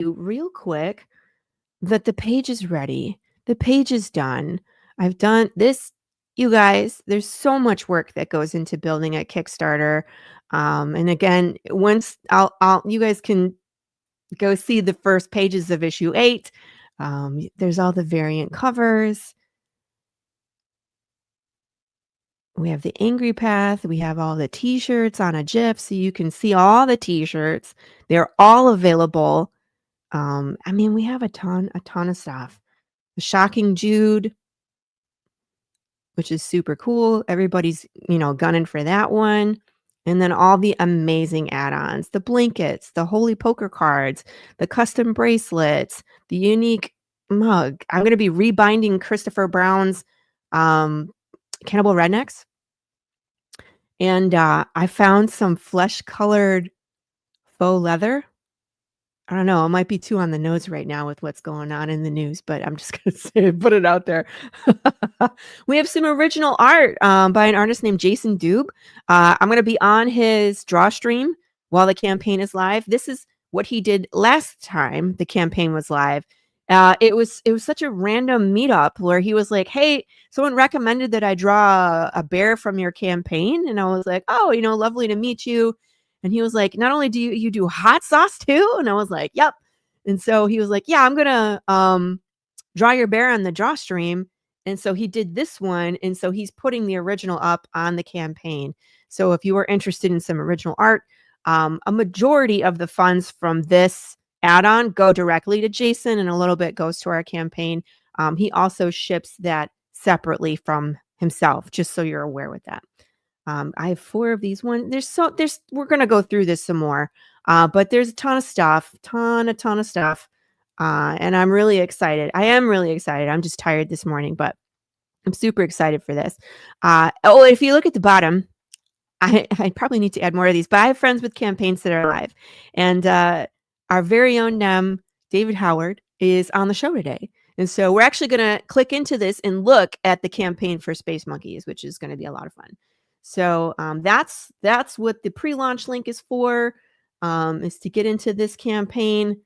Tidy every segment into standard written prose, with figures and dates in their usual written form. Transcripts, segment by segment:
you real quick that the page is ready. The page is done. I've done this, you guys. There's so much work that goes into building a Kickstarter. And again, once you guys can go see the first pages of issue 8. There's all the variant covers. We have the Angry Path. We have all the t-shirts on a GIF, so you can see all the t-shirts. They're all available. I mean, we have a ton of stuff. The Shocking Jude, which is super cool. Everybody's, gunning for that one. And then all the amazing add-ons, the blankets, the holy poker cards, the custom bracelets, the unique mug. I'm going to be rebinding Christopher Brown's Cannibal Rednecks. And I found some flesh-colored faux leather. I don't know. It might be too on the nose right now with what's going on in the news, but I'm just going to say, put it out there. We have some original art by an artist named Jason Doob. I'm going to be on his draw stream while the campaign is live. This is what he did last time the campaign was live. It was such a random meetup where he was like, "Hey, someone recommended that I draw a bear from your campaign," and I was like, "Oh, lovely to meet you." And he was like, "Not only do you do hot sauce too?" And I was like, "Yep." And so he was like, "Yeah, I'm gonna draw your bear on the draw stream." And so he did this one, and so he's putting the original up on the campaign. So if you are interested in some original art, a majority of the funds from this add-on go directly to Jason, and a little bit goes to our campaign. He also ships that separately from himself, just so you're aware with that. I have 4 of these. We're gonna go through this some more, but there's a ton of stuff, ton of stuff, and I'm really excited. I am really excited. I'm just tired this morning, but I'm super excited for this. If you look at the bottom, I probably need to add more of these, but I have friends with campaigns that are live, and our very own Nem, David Howard, is on the show today. And so we're actually going to click into this and look at the campaign for Space Monkeys, which is going to be a lot of fun. So that's what the pre-launch link is for, is to get into this campaign.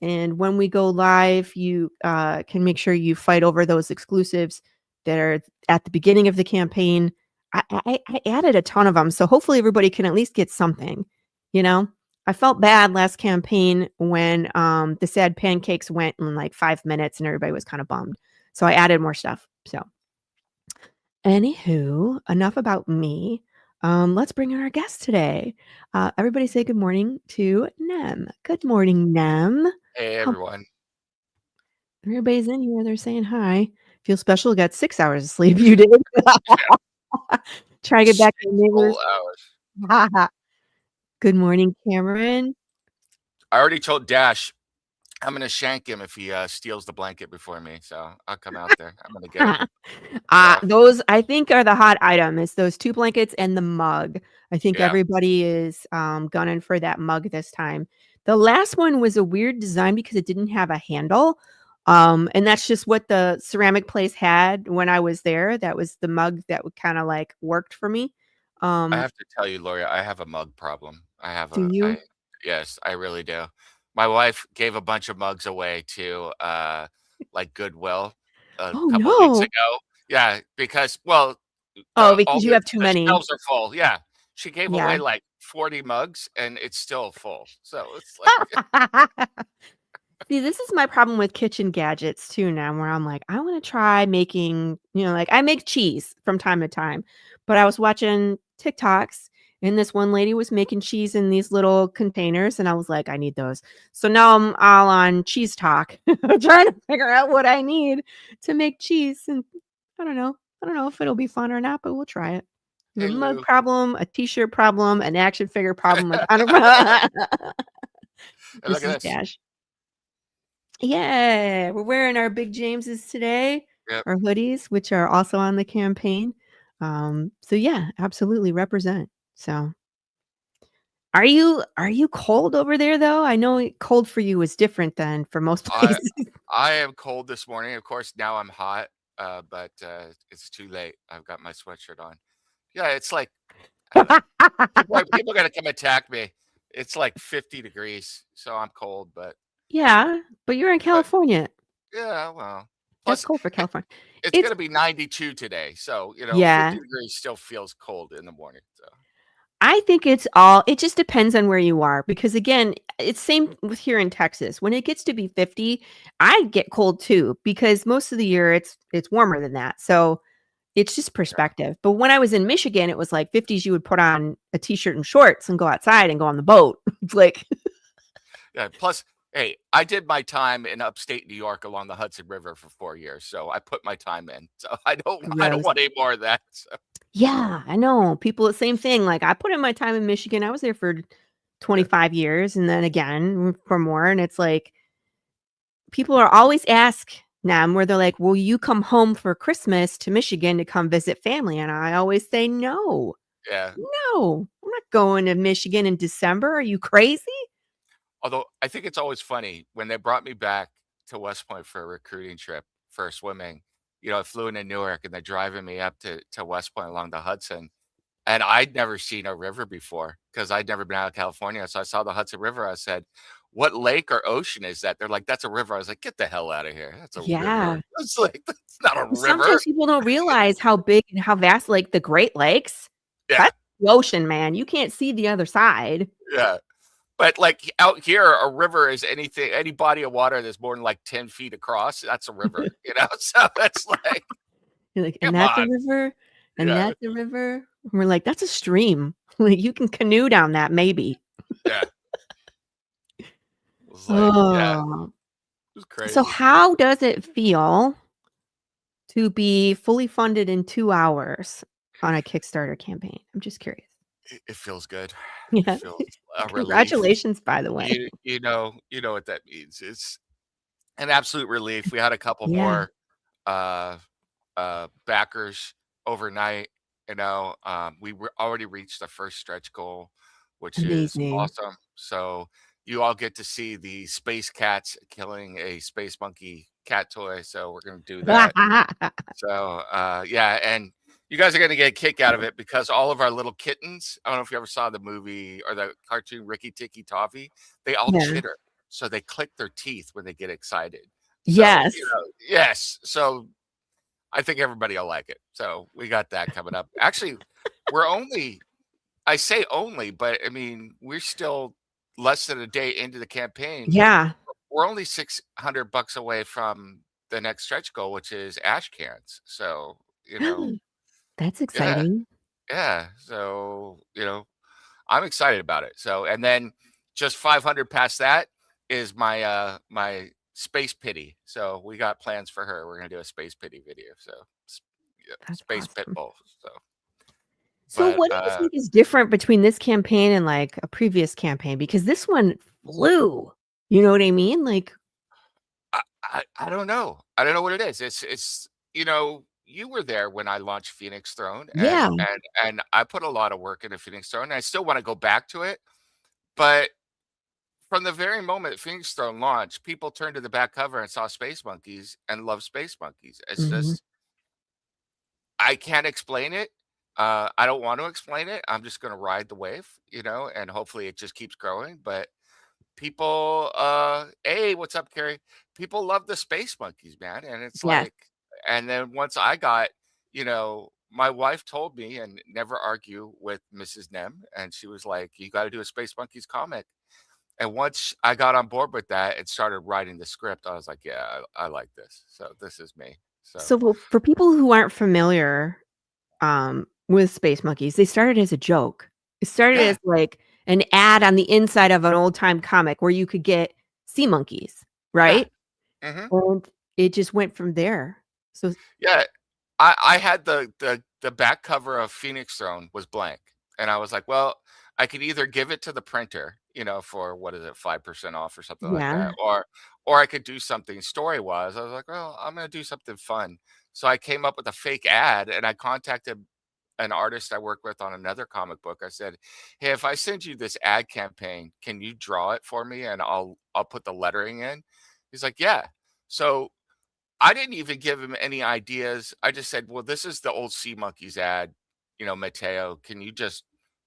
And when we go live, you can make sure you fight over those exclusives that are at the beginning of the campaign. I added a ton of them, so hopefully everybody can at least get something. I felt bad last campaign when the sad pancakes went in like 5 minutes and everybody was kind of bummed. So I added more stuff. So anywho, enough about me. Let's bring in our guest today. Everybody say good morning to Nem. Good morning, Nem. Hey, everyone. Everybody's in here. They're saying hi. Feel special. Got 6 hours of sleep. You did. Try to get back to the neighbors. Hours. Good morning, Cameron. I already told Dash I'm going to shank him if he steals the blanket before me. So I'll come out there. I'm going to get him. Those, I think, are the hot item. It's those 2 blankets and the mug. I think everybody is gunning for that mug this time. The last one was a weird design because it didn't have a handle. And that's just what the ceramic place had when I was there. That was the mug that kind of like worked for me. I have to tell you, Lori, I have a mug problem. Do you? Yes, I really do. My wife gave a bunch of mugs away to like Goodwill a Oh couple weeks no. ago. Yeah, because Oh, because you have too the many. shelves are full. Yeah, she gave away Yeah. like 40 mugs, and it's still full. So it's like See, this is my problem with kitchen gadgets too now, where I'm like, I want to try making, like I make cheese from time to time, but I was watching TikToks and this one lady was making cheese in these little containers and I was like, I need those. So now I'm all on cheese talk, trying to figure out what I need to make cheese. And I don't know. I don't know if it'll be fun or not, but we'll try it. A hey, mug Lou. problem, a t-shirt problem, an action figure problem. I don't know. And This look is at this. Dash. Yeah, we're wearing our Big Jameses today, Yep. our hoodies, which are also on the campaign. So yeah, absolutely represent. So are you cold over there though? I know cold for you is different than for most places. I am cold this morning. Of course, now I'm hot, but it's too late. I've got my sweatshirt on. Yeah, it's like I don't know. People are going to come attack me. It's like 50 degrees, so I'm cold, but Yeah, but you're in But California. yeah, well, That's plus cold for it California. it's It's gonna be 92 today, so, 50 yeah. degrees still feels cold in the morning, so I think it just depends on where you are because again, it's same with here in Texas. When it gets to be 50, I get cold too because most of the year it's warmer than that. So, it's just yeah. perspective. But when I was in Michigan, it was like 50s, you would put on a t-shirt and shorts and go outside and go on the boat. It's like Yeah, plus, hey, I did my time in upstate New York along the Hudson River for 4 years, so I put my time in, so I don't gross. want any more of that, so Yeah, I know. People the same thing. Like I put in my time in Michigan. I was there for yeah, 25 years and then again for more and it's like people are always ask them where they're like, "Will you come home for Christmas to Michigan to come visit family?" And I always say, "No. yeah. No. I'm not going to Michigan in December. Are you crazy?" Although, I think it's always funny when they brought me back to West Point for a recruiting trip for swimming, I flew into Newark and they're driving me up to West Point along the Hudson, and I'd never seen a river before because 'cause I'd never been out of California, so I saw the Hudson River, I said, "What lake or ocean is that?" They're like, "That's a river." I was like, "Get the hell out of here. That's a river." Yeah. It's like, "That's not a Well, river." sometimes people don't realize how big and how vast, like, the Great Lakes, Yeah, that's the ocean, man. You can't see the other side. yeah. But, like, out here, a river is any body of water that's more than, like, 10 feet across, that's a river, you know? So it's like, You're like, "And come that's a on. river? And Yeah, that's a river?" And we're like, "That's a stream." Like, you can canoe down that maybe. yeah. It was like, yeah, it Oh. was So crazy. how does it feel to be fully funded in 2 hours on a Kickstarter campaign? I'm just curious. It feels good. It Yeah. feels a relief. Congratulations, by the way. You know what that means. It's an absolute relief. We had a couple Yeah. more, uh backers overnight. We already reached the first stretch goal, which is Amazing. awesome. So you all get to see the space cats killing a space monkey cat toy. So we're gonna do that. So yeah, and you guys are gonna get a kick out of it because all of our little kittens. I don't know if you ever saw the movie or the cartoon Ricky Tikki Tavi. They all Yeah. chitter, so they click their teeth when they get excited. So Yes. yes. So I think everybody will like it. So we got that coming up. Actually, we're only I say only, but I mean, we're still less than a day into the campaign. Yeah. We're only $600 away from the next stretch goal, which is ash cans. So, That's yeah, exciting. yeah. So, I'm excited about it. So, and then just 500 past that is my space pity. So we got plans for her. We're gonna do a space pity video. So yeah, That's space pit awesome. bull. So, So but what do you think is different between this campaign and, like, a previous campaign? Because this one flew. You know what I mean? Like I don't know. I don't know what it is. You were there when I launched Phoenix Throne, and yeah. and I put a lot of work into Phoenix Throne. And I still want to go back to it, but from the very moment Phoenix Throne launched, people turned to the back cover and saw Space Monkeys and loved Space Monkeys. It's Mhm. just I can't explain it. I don't want to explain it. I'm just going to ride the wave, and hopefully it just keeps growing. But people, hey, what's up, Carrie? People love the Space Monkeys, man, and it's Yes. like, and then once I got, my wife told me, and never argue with Mrs. Nem, and she was like, "You got to do a Space Monkeys comic." And once I got on board with that and started writing the script, I was like, "Yeah, I like this. So this is me." So So for people who aren't familiar, with Space Monkeys, they started as a joke. It started yeah, as, like, an ad on the inside of an old-time comic where you could get sea monkeys, yeah. right? Hmm. And it just went from there. So Yeah, I had the back cover of Phoenix Throne was blank, and I was like, "Well, I could either give it to the printer, for what is it, 5% off or something like yeah. that, or I could do something story-wise." I was like, "Well, I'm gonna do something fun." So I came up with a fake ad, and I contacted an artist I work with on another comic book. I said, "Hey, if I send you this ad campaign, can you draw it for me and I'll put the lettering in?" He's like, "Yeah." So I didn't even give him any ideas. I just said, "Well, this is the old Sea Monkeys ad, Mateo, can you just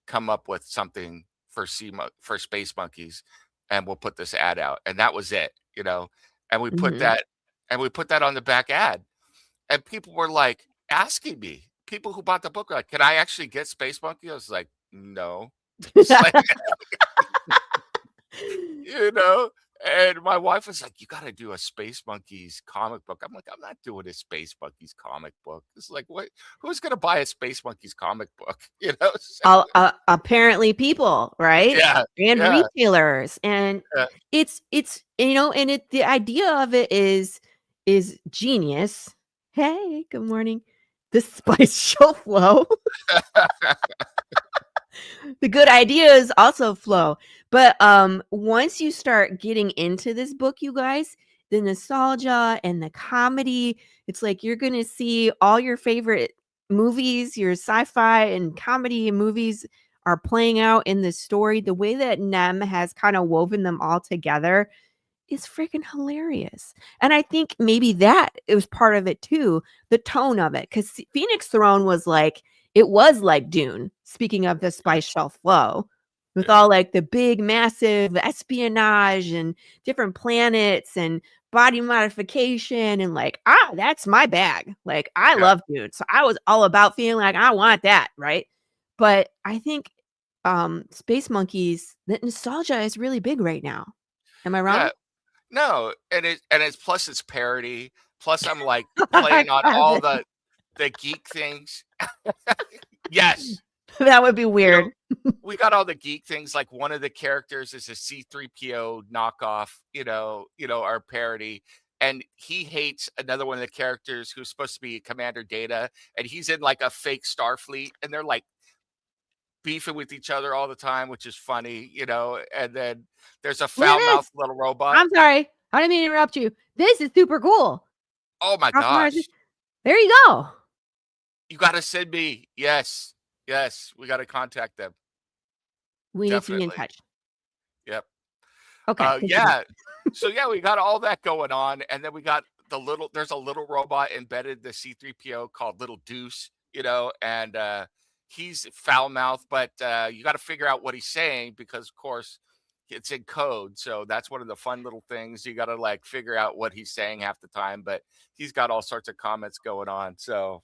come up with something for Space Monkeys?" and we'll put this ad out. And that was it, and we put Mhm. that on the back ad. And people were like asking me, people who bought the book were like, "Can I actually get Space Monkey?" I was like, "No." It's like, you know? And my wife was like, "You gotta do a Space Monkeys comic book." I'm like, "I'm not doing a Space Monkeys comic book." It's like, what who's gonna buy a Space Monkeys comic book? So Apparently people, right? yeah, And yeah, retailers, and yeah, and the idea of it is genius. Hey, good morning. The spice shelf flow. The good ideas also flow. But once you start getting into this book, you guys, the nostalgia and the comedy, it's like you're going to see all your favorite movies, your sci-fi and comedy movies are playing out in this story. The way that Nem has kind of woven them all together is freaking hilarious. And I think maybe that it was part of it too, the tone of it. Because Phoenix Throne was like, it was like Dune, speaking of the yeah, spice shelf flow, with yeah, all like the big, massive espionage and different planets and body modification and like, that's my bag. Like, I yeah, love Dune. So I was all about feeling like I want that, right? But I think Space Monkeys, the nostalgia is really big right now. Am I wrong? yeah. No, and it's plus it's parody, plus I'm, like, playing on all Kevin. the geek things. Yes. That would be You know, weird. we got all the geek things, like, one of the characters is a C-3PO knockoff, our parody, and he hates another one of the characters who's supposed to be Commander Data, and he's in, like, a fake Starfleet, and they're, like, beefing with each other all the time, which is funny, and then there's a Look at foul-mouthed this. little robot. I'm sorry. I didn't mean to interrupt you. This is super cool. Oh my Off Mars. gosh. There you go. You gotta send me. Yes. Yes, we gotta contact them. We need to be in Definitely. touch. Yep. Okay, continue. Yeah. So, yeah, we got all that going on, and then we got there's a little robot embedded in the C-3PO called Little Deuce, and, he's foul-mouthed, but, you gotta figure out what he's saying because, of course, it's in code, so that's one of the fun little things. You gotta, like, figure out what he's saying half the time, but he's got all sorts of comments going on, so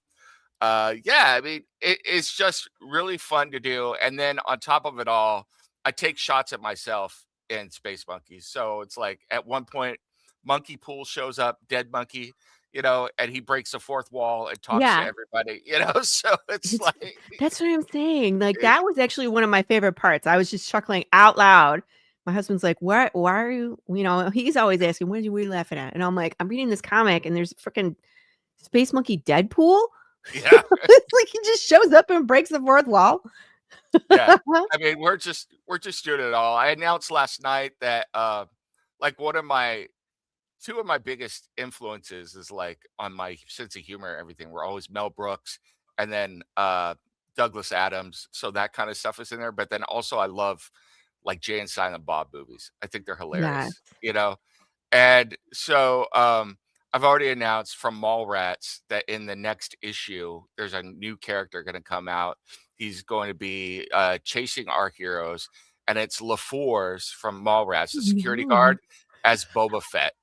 yeah, I mean, it's just really fun to do. And then on top of it all, I take shots at myself in Space Monkeys. So it's like at one point, Monkey Pool shows up, dead monkey, and he breaks the fourth wall and talks to Yeah. everybody. So it's It's like, that's what I'm saying. Like it, that was actually one of my favorite parts. I was just chuckling out loud. My husband's like, why are you, he's always asking, what are you laughing at? And I'm like, I'm reading this comic and there's freaking Space Monkey Deadpool. yeah, It's like he just shows up and breaks the fourth wall. yeah. I mean, we're just doing it all. I announced last night that like two of my biggest influences is like on my sense of humor, everything. We're always Mel Brooks and then Douglas Adams. So that kind of stuff is in there. But then also I love like Jay and Silent Bob movies. I think they're Yeah. hilarious. And so I've already announced from Mallrats that in the next issue, there's a new character going to come out. He's going to be chasing our heroes, and it's LaFours from Mallrats, the security No. guard, as Boba Fett.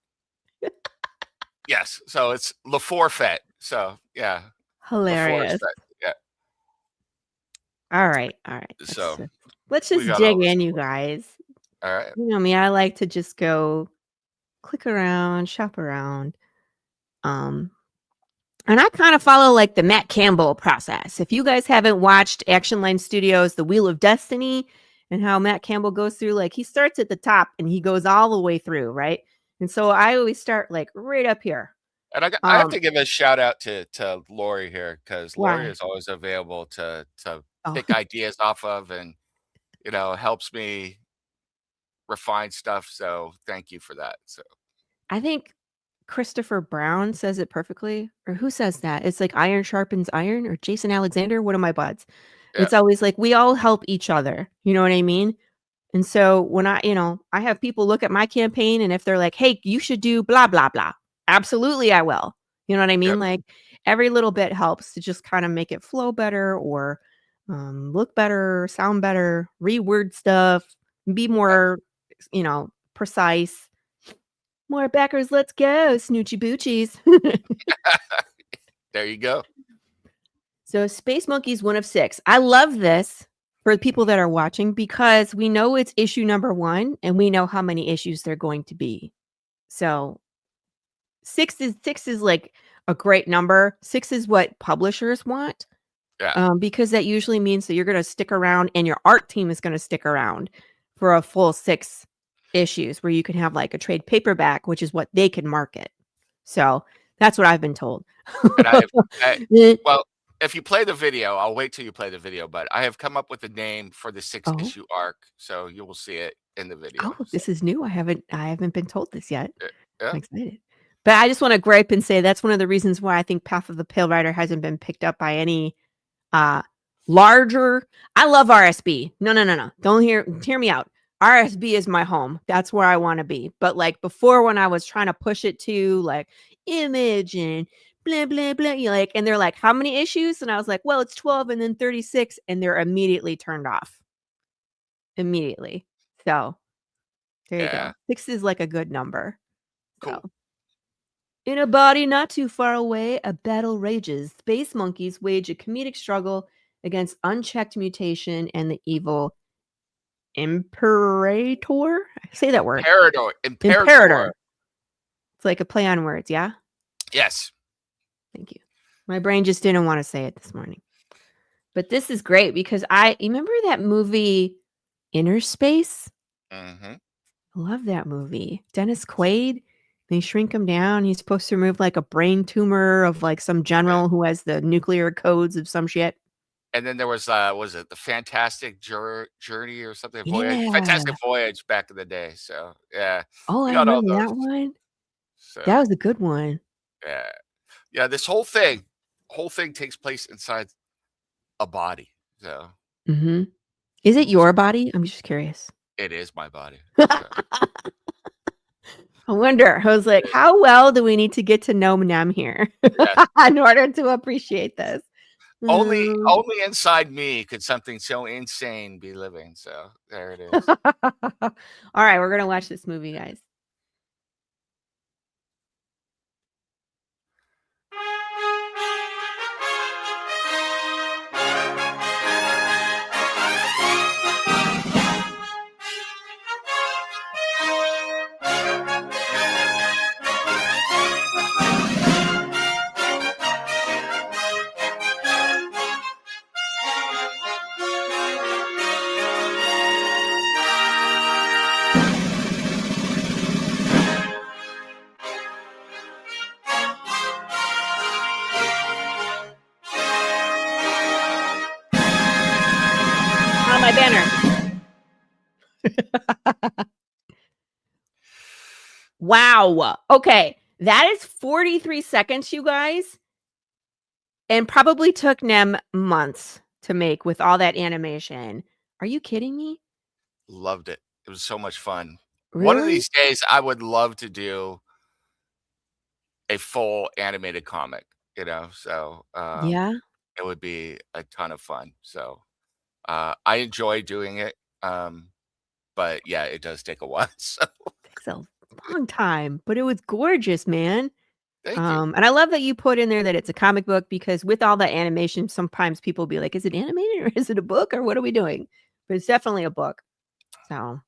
Yes, so it's LaFour Fett. So yeah, LaFour is Hilarious. Fett. Yeah, All right. All right. so Let's we just got all dig this. in, you guys. All right. You know me, I like to just go click around, shop around. Um, and I kind of follow like the Matt Campbell process. If you guys haven't watched Action Line Studios, The Wheel of Destiny, and how Matt Campbell goes through, like he starts at the top and he goes all the way through, right? And so I always start like right up here. And I have Um, to give a shout out to Lori here because Lori why? is always available to Oh, pick ideas off of and helps me refine stuff. So thank you for that. So I think Christopher Brown says it perfectly. Or who says that? It's like iron sharpens iron, or Jason Alexander, one of my buds. yeah, It's always like we all help each other. You know what I mean? And so when I have people look at my campaign and if they're like, "Hey, you should do blah blah blah." Absolutely I will. You know what I yep, mean? Like every little bit helps to just kind of make it flow better or look better, sound better, reword stuff, be uh, more precise. More backers, let's go, snoochie boochies. There you go. So Space Monkey's one of 6. I love this for the people that are watching because we know it's issue number 1 and we know how many issues they're going to be. So 6 is like a great number. 6 is what publishers want. Yeah. Because that usually means that you're gonna stick around and your art team is gonna stick around for a full 6 issues where you can have, like, a trade paperback, which is what they can market. So, that's what I've been told. And I have I Eh well, if you play the video, I'll wait till you play the video, but I have come up with a name for the 6 Oh, issue arc, so you will see it in the video. oh, So, this is new. I haven't been told this yet. yeah. I'm excited. But I just wanna gripe and say that's one of the reasons why I think Path of the Pale Rider hasn't been picked up by any uh larger. I love RSB. No, no, no, no. Don't hear me out. RSB is my home. That's where I want to be. But like before when I was trying to push it to like Image and blah blah blah, and they're like, how many issues? And I was like, well, it's 12 and then 36, and they're immediately turned off. Immediately. So there you Yeah. go. 6 is like a good number. Cool. So in a body not too far away, a battle rages. Space monkeys wage a comedic struggle against unchecked mutation and the evil Imperator? Say that word. Imperator. Imperator. It's like a play on words, yeah? Yes. Thank you. My brain just didn't wanna say it this morning. But this is great because you remember that movie Inner Space? Mhm. I love that movie. Dennis Quaid, they shrink him down. He's supposed to remove, like, a brain tumor of, like, some Yeah. general who has the nuclear codes of some shit. And then there was it The Fantastic Journey or something? Fantastic Yeah. Voyage back in the day, so, yeah. Oh, We I got all remember those. that one. That So, was a good one. yeah. Yeah, this whole thing takes place inside a body, so Mhm. Is it so your body? I'm just curious. it is my body, so, I wonder. I was like, how well do we need to get to know Nem here yeah. in order to appreciate this? Um, Only inside me could something so insane be living, so there it is. all right, we're gonna watch this movie, guys. On my banner. Wow. Okay, that is 43 seconds, you guys, and probably took Nem months to make with all that animation. Are you kidding me? Loved it. It was so much fun. One of Really? these days, I would love to do a full animated comic, so, Yeah. it would be a ton of fun, so, I enjoy doing it, but yeah, it does take a while, so Takes a long time, but it was gorgeous, man. thank you. And I love that you put in there that it's a comic book because with all the animation, sometimes people will be like, "Is it animated or is it a book or what are we doing?" But it's definitely a book. So Yeah,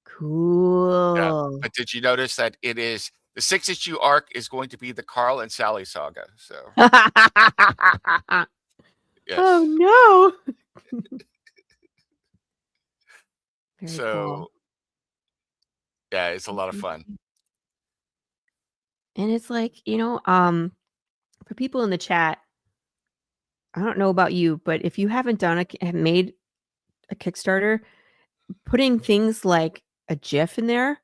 cool. but did you notice that it is the 6-issue arc is going to be the Carl and Sally saga, so, Oh yes. no. Very cool. So, yeah, it's a lot of fun. And it's like, for people in the chat, I don't know about you, but if you haven't have made a Kickstarter, putting things like a GIF in there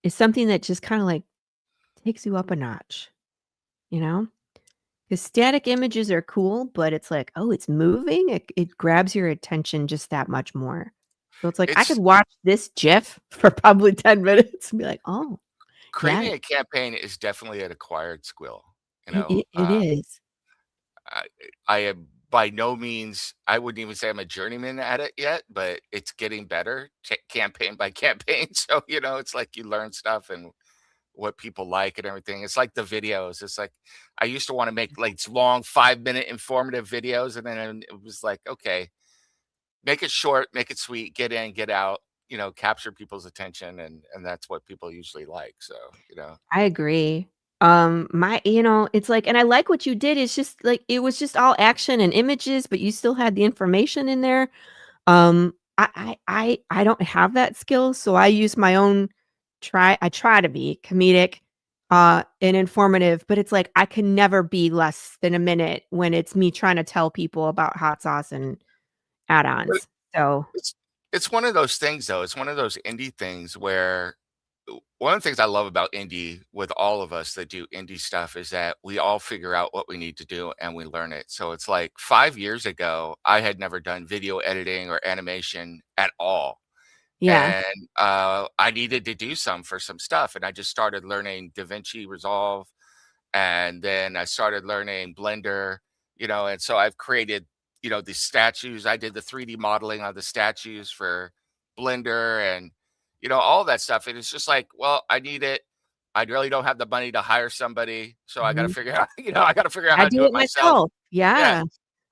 is something that just kind of like takes you up a notch, you know? Because static images are cool, but it's like, oh, it's moving. It grabs your attention just that much more. So it's like I could It's watch this GIF for probably 10 minutes and be like, oh, yeah, creating a campaign is definitely an acquired skill, it is. I I am by no means, I wouldn't even say I'm a journeyman at it yet, but it's getting better campaign by campaign. So, it's like you learn stuff and what people like and everything. It's like the videos. It's like I used to want to make like long 5-minute informative videos, and then it was like, okay, make it short, make it sweet, get in, get out, capture people's attention, and that's what people usually like. So, I agree. It's like, and I like what you did. It's just like it was just all action and images, but you still had the information in there. I don't have that skill, so I use my own I try to be comedic, and informative, but it's like I can never be less than a minute when it's me trying to tell people about hot sauce and but add-ons. So, it's it's one of those things though. It's one of those indie things where one of the things I love about indie with all of us that do indie stuff is that we all figure out what we need to do and we learn it. So it's like 5 years ago, I had never done video editing or animation at all. yeah. And I needed to do some for some stuff. And I just started learning DaVinci Resolve. And then I started learning Blender, and so I've created, these statues. I did the 3D modeling on the statues for Blender and, all that stuff. And it's just like, well, I need it. I really don't have the money to hire somebody. So I got to Mhm. figure out, I got to figure out I how to do do it it myself. myself. Yeah. Yeah.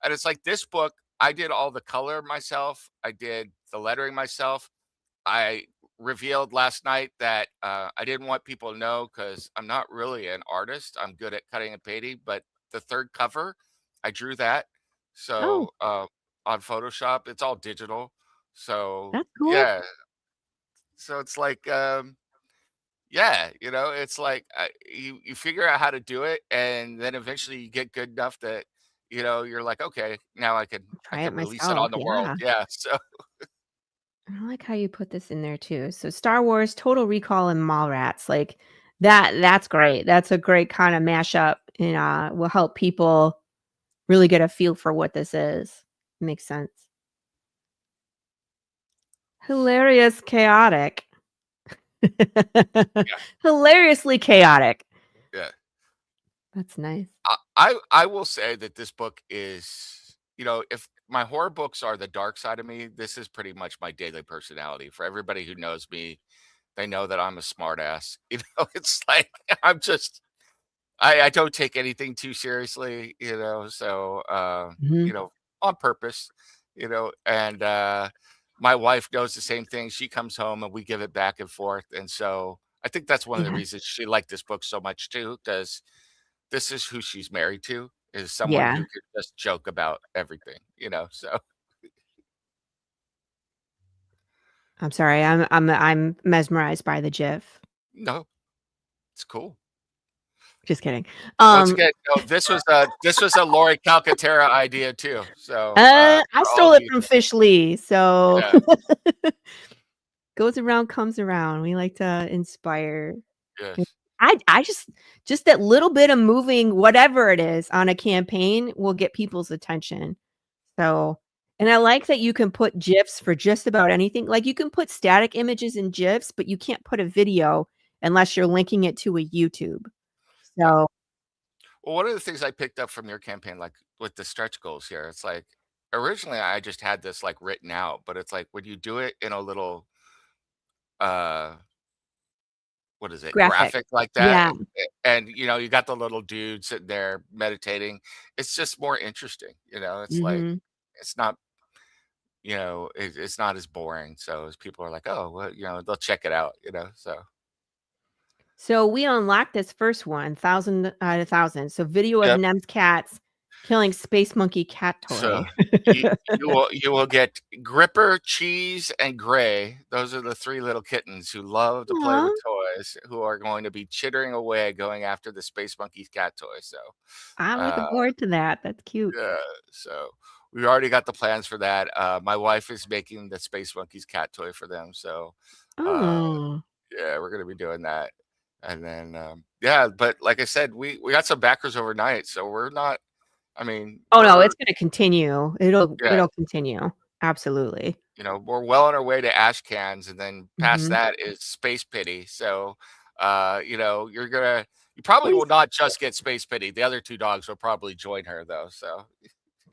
And it's like this book, I did all the color myself. I did the lettering myself. I revealed last night that I didn't want people to know because I'm not really an artist. I'm good at cutting and painting, but the third cover, I drew that. Oh, So on Photoshop, it's all digital. So that's cool. yeah, so it's like yeah, it's like you figure out how to do it, and then eventually you get good enough that you're like, okay, now I Try it can release it myself. on the world. Yeah. Yeah, so I like how you put this in there too. So Star Wars, Total Recall, and Mallrats, like that's great. That's a great kind of mashup and will help people really get a feel for what this is. Makes sense. Hilarious, chaotic. yeah, Hilariously chaotic. yeah. That's nice. I will say that this book is, if my horror books are the dark side of me, this is pretty much my daily personality. For everybody who knows me, they know that I'm a smartass. It's like I'm just I don't take anything too seriously, so Mhm. on purpose, and my wife knows the same thing. She comes home and we give it back and forth. And so I think that's one of the Yeah. reasons she liked this book so much too, because this is who she's married to, is someone Yeah. who could just joke about everything, so I'm sorry. I'm mesmerized by the GIF. no, it's cool. Just kidding. Once Um, again, this was a Lori Calcaterra idea too. So I for all stole of it you, from Fish Lee, so yeah, goes around, comes around. We like to inspire. yes, I just that little bit of moving whatever it is on a campaign will get people's attention. So, and I like that you can put GIFs for just about anything. Like you can put static images in GIFs, but you can't put a video unless you're linking it to a YouTube. yeah. So, Well, one of the things I picked up from your campaign, like with the stretch goals here, it's like originally I just had this like written out, but it's like when you do it in a little uh what is it, graphic. graphic like that, Yeah. and you got the little dude sitting there meditating. It's just more interesting, it's like Mhm. it's not, it's not as boring. So as people are like, oh, well, they'll check it out, so So we unlocked this first one, 1,000 out of 1,000. So video of yep. Nem's cats killing space monkey cat toy. So you will get Gripper, Cheese, and Gray. Those are the three little kittens who love to play Aw, with toys, who are going to be chittering away going after the Space Monkey's cat toy. So, I'm uh, looking forward to that. That's cute. yeah, so we already got the plans for that. My wife is making the Space Monkey's cat toy for them. So, uh, Oh. yeah, we're gonna be doing that. And then, yeah, but like I said, we got some backers overnight, so we're not. I mean, Oh, no, we're it's gonna continue. It'll yeah. it'll continue. Absolutely. We're well on our way to ash cans, and then past Mhm. that is space pity. So, you probably What will is not just get space pity. The other two dogs will probably join her though. So,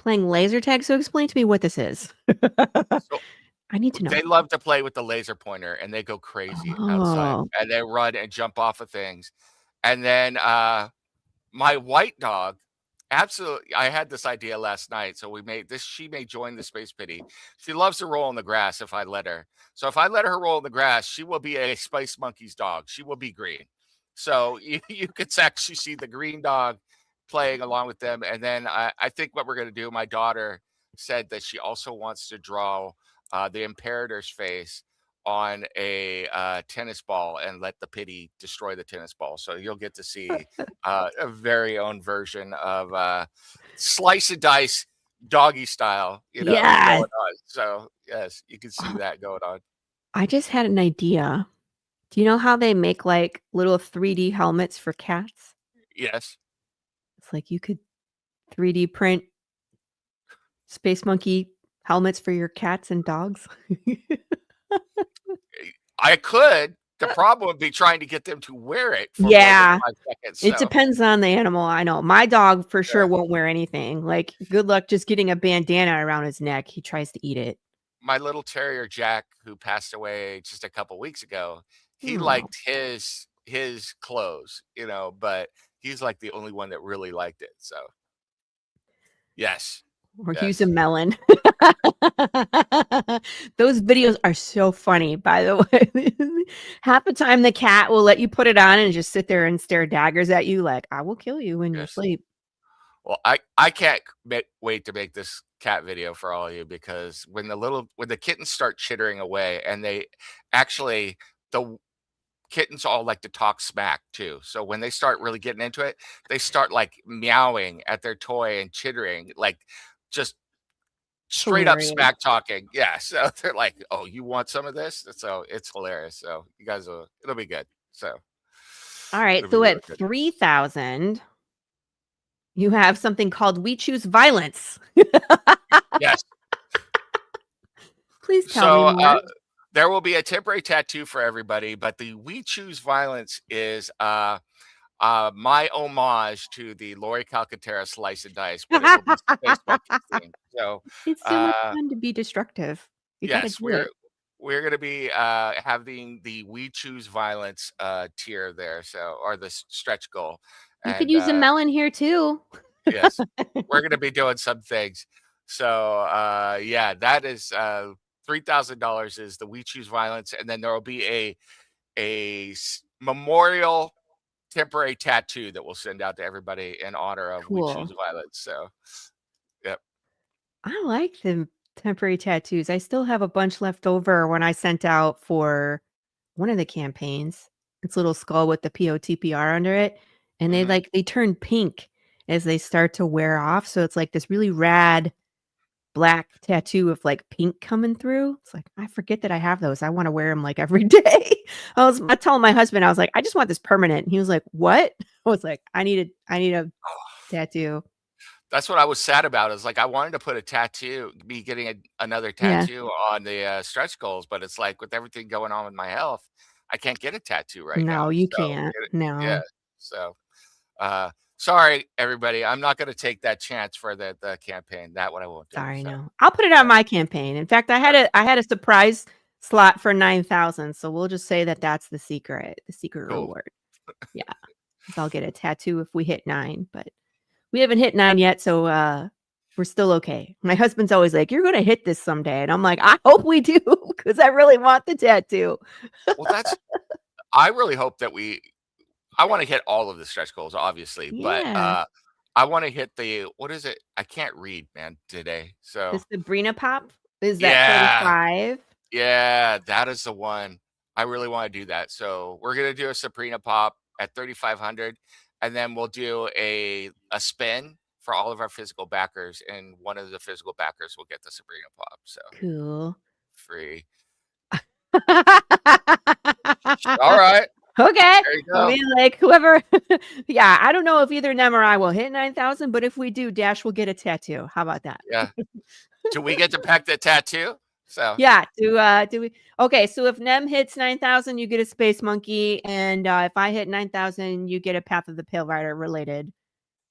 Playing laser tag? So explain to me what this is. So I need to know. they love to play with the laser pointer, and they go crazy outside, Oh. and they run and jump off of things. And then, my white dog absolutely I had this idea last night, so we made this she may join the Space Pity. She loves to roll in the grass if I let her. So if I let her roll in the grass, she will be a Spice Monkey's dog. She will be green. So you could actually see the green dog playing along with them. And then I think what we're going to do, my daughter said that she also wants to draw the Imperator's face on a tennis ball and let the pity destroy the tennis ball. So you'll get to see a very own version of slice and dice doggy style, Yes. going on. So yes, you can see Oh, that going on. I just had an idea. Do you know how they make, like, little 3D helmets for cats? Yes. It's like you could 3D print Space Monkey helmets for your cats and dogs. I could. The problem would be trying to get them to wear it for more than Yeah. 5 seconds. It So depends on the animal, I know. My dog for sure yeah. won't wear anything. Like, good luck just getting a bandana around his neck. He tries to eat it. My little terrier Jack, who passed away just a couple weeks ago, he Oh, liked his clothes, but he's like the only one that really liked it. So yes, or use a yes, melon. Those videos are so funny, by the way. Half the time the cat will let you put it on and just sit there and stare daggers at you like, "I will kill you in your yes. sleep." Well, I can't wait to make this cat video for all of you because when the kittens start chittering away and they actually the kittens all like to talk smack too. So when they start really getting into it, they start like meowing at their toy and chittering, like just It's straight up hilarious. smack talking. Yeah. So they're like, "Oh, you want some of this?" So it's hilarious. So you guys it'll be good. So Alright, it'll be so real at good. 3,000, you have something called We Choose Violence. Yes. Please tell me So more. there will be a temporary tattoo for everybody, but the We Choose Violence is my homage to the Lori Calcaterra Slice and Dice, but it will be Space Monkey themed. So It's so much uh fun to be destructive. You gotta yes, do it. we're gonna be having the We Choose Violence tier there, so or the stretch goal. You could And use a melon here too. yes, we're gonna be doing some things. So yeah, that is $3,000 is the We Choose Violence, and then there will be a memorial temporary tattoo that we'll send out to everybody in honor of We Choose Cool. Violence. So yep. I like the temporary tattoos. I still have a bunch left over when I sent out for one of the campaigns. It's a little skull with the POTPR under it, and Hmm. they turn pink as they start to wear off, so it's like this really rad black tattoo of, like, pink coming through. It's like, I forget that I have those. I wanna wear them like, every day. I told my husband, I was like, "I just want this permanent." And he was like, "What?" I was like, I need a tattoo." That's what I was sad about is like I wanted to put a tattoo, be getting another Yeah. tattoo on the stretch goals, but it's like with everything going on with my health, I can't get a tattoo right No, now. you can't. Yeah. No. So sorry everybody, I'm not going to take that chance for the campaign. That what I won't do. Sorry, So no. I'll put it on yeah, my campaign. In fact, yeah, I had a surprise slot for 9,000, so we'll just say that that's the secret cool. reward. Yeah, 'cause I'll get a tattoo if we hit 9, but we haven't hit 9 yet, so, we're still okay. My husband's always like, "You're gonna hit this someday," and I'm like, "I hope we do, because I really want the tattoo." Well, I really hope that I want to hit all of the stretch goals, obviously, but Yeah. I want to hit the what is it? I can't read, man, today. The So Sabrina pop? Is that yeah, 35? yeah, that is the one. I really want to do that. So we're gonna do a Sabrina pop at 3,500, and then we'll do a spin for all of our physical backers, and one of the physical backers will get the Sabrina pop. So Cool. free. All right, Okay. there you I go. mean, like, whoever yeah, I don't know if either Nem or I will hit 9,000, but if we do, Dash will get a tattoo. How about that? Yeah. Do we get to pack the tattoo? So Yeah, do we okay, so if Nem hits 9,000, you get a Space Monkey, and, if I hit 9,000, you get a Path of the Pale Rider related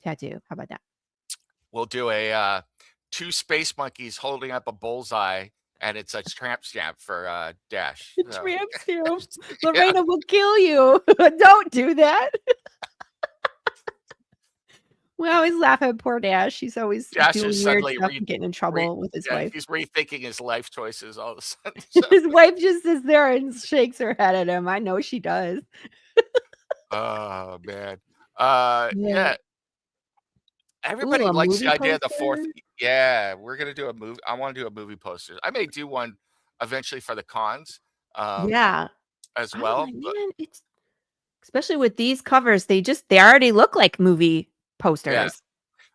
tattoo. How about that? we'll do a 2 space monkeys holding up a bullseye, and it's a tramp stamp for, Dash, so Tramp stamps. yeah. Lorena will kill you. Don't do that. We always laugh at poor Dash. She's always Dash is doing weird suddenly stuff and getting in re trouble with his yeah, wife. he's rethinking his life choices all of a sudden, so His wife just sits there and shakes her head at him. I know she does. oh, man. Yeah. Yeah, Ooh, everybody a likes the movie idea of the poster? 4th yeah, we're gonna do a movie I wanna do a movie poster. I may do one eventually for the cons, um, Yeah. as I'm well, like, but man, it's especially with these covers, they already look like movie yeah. posters.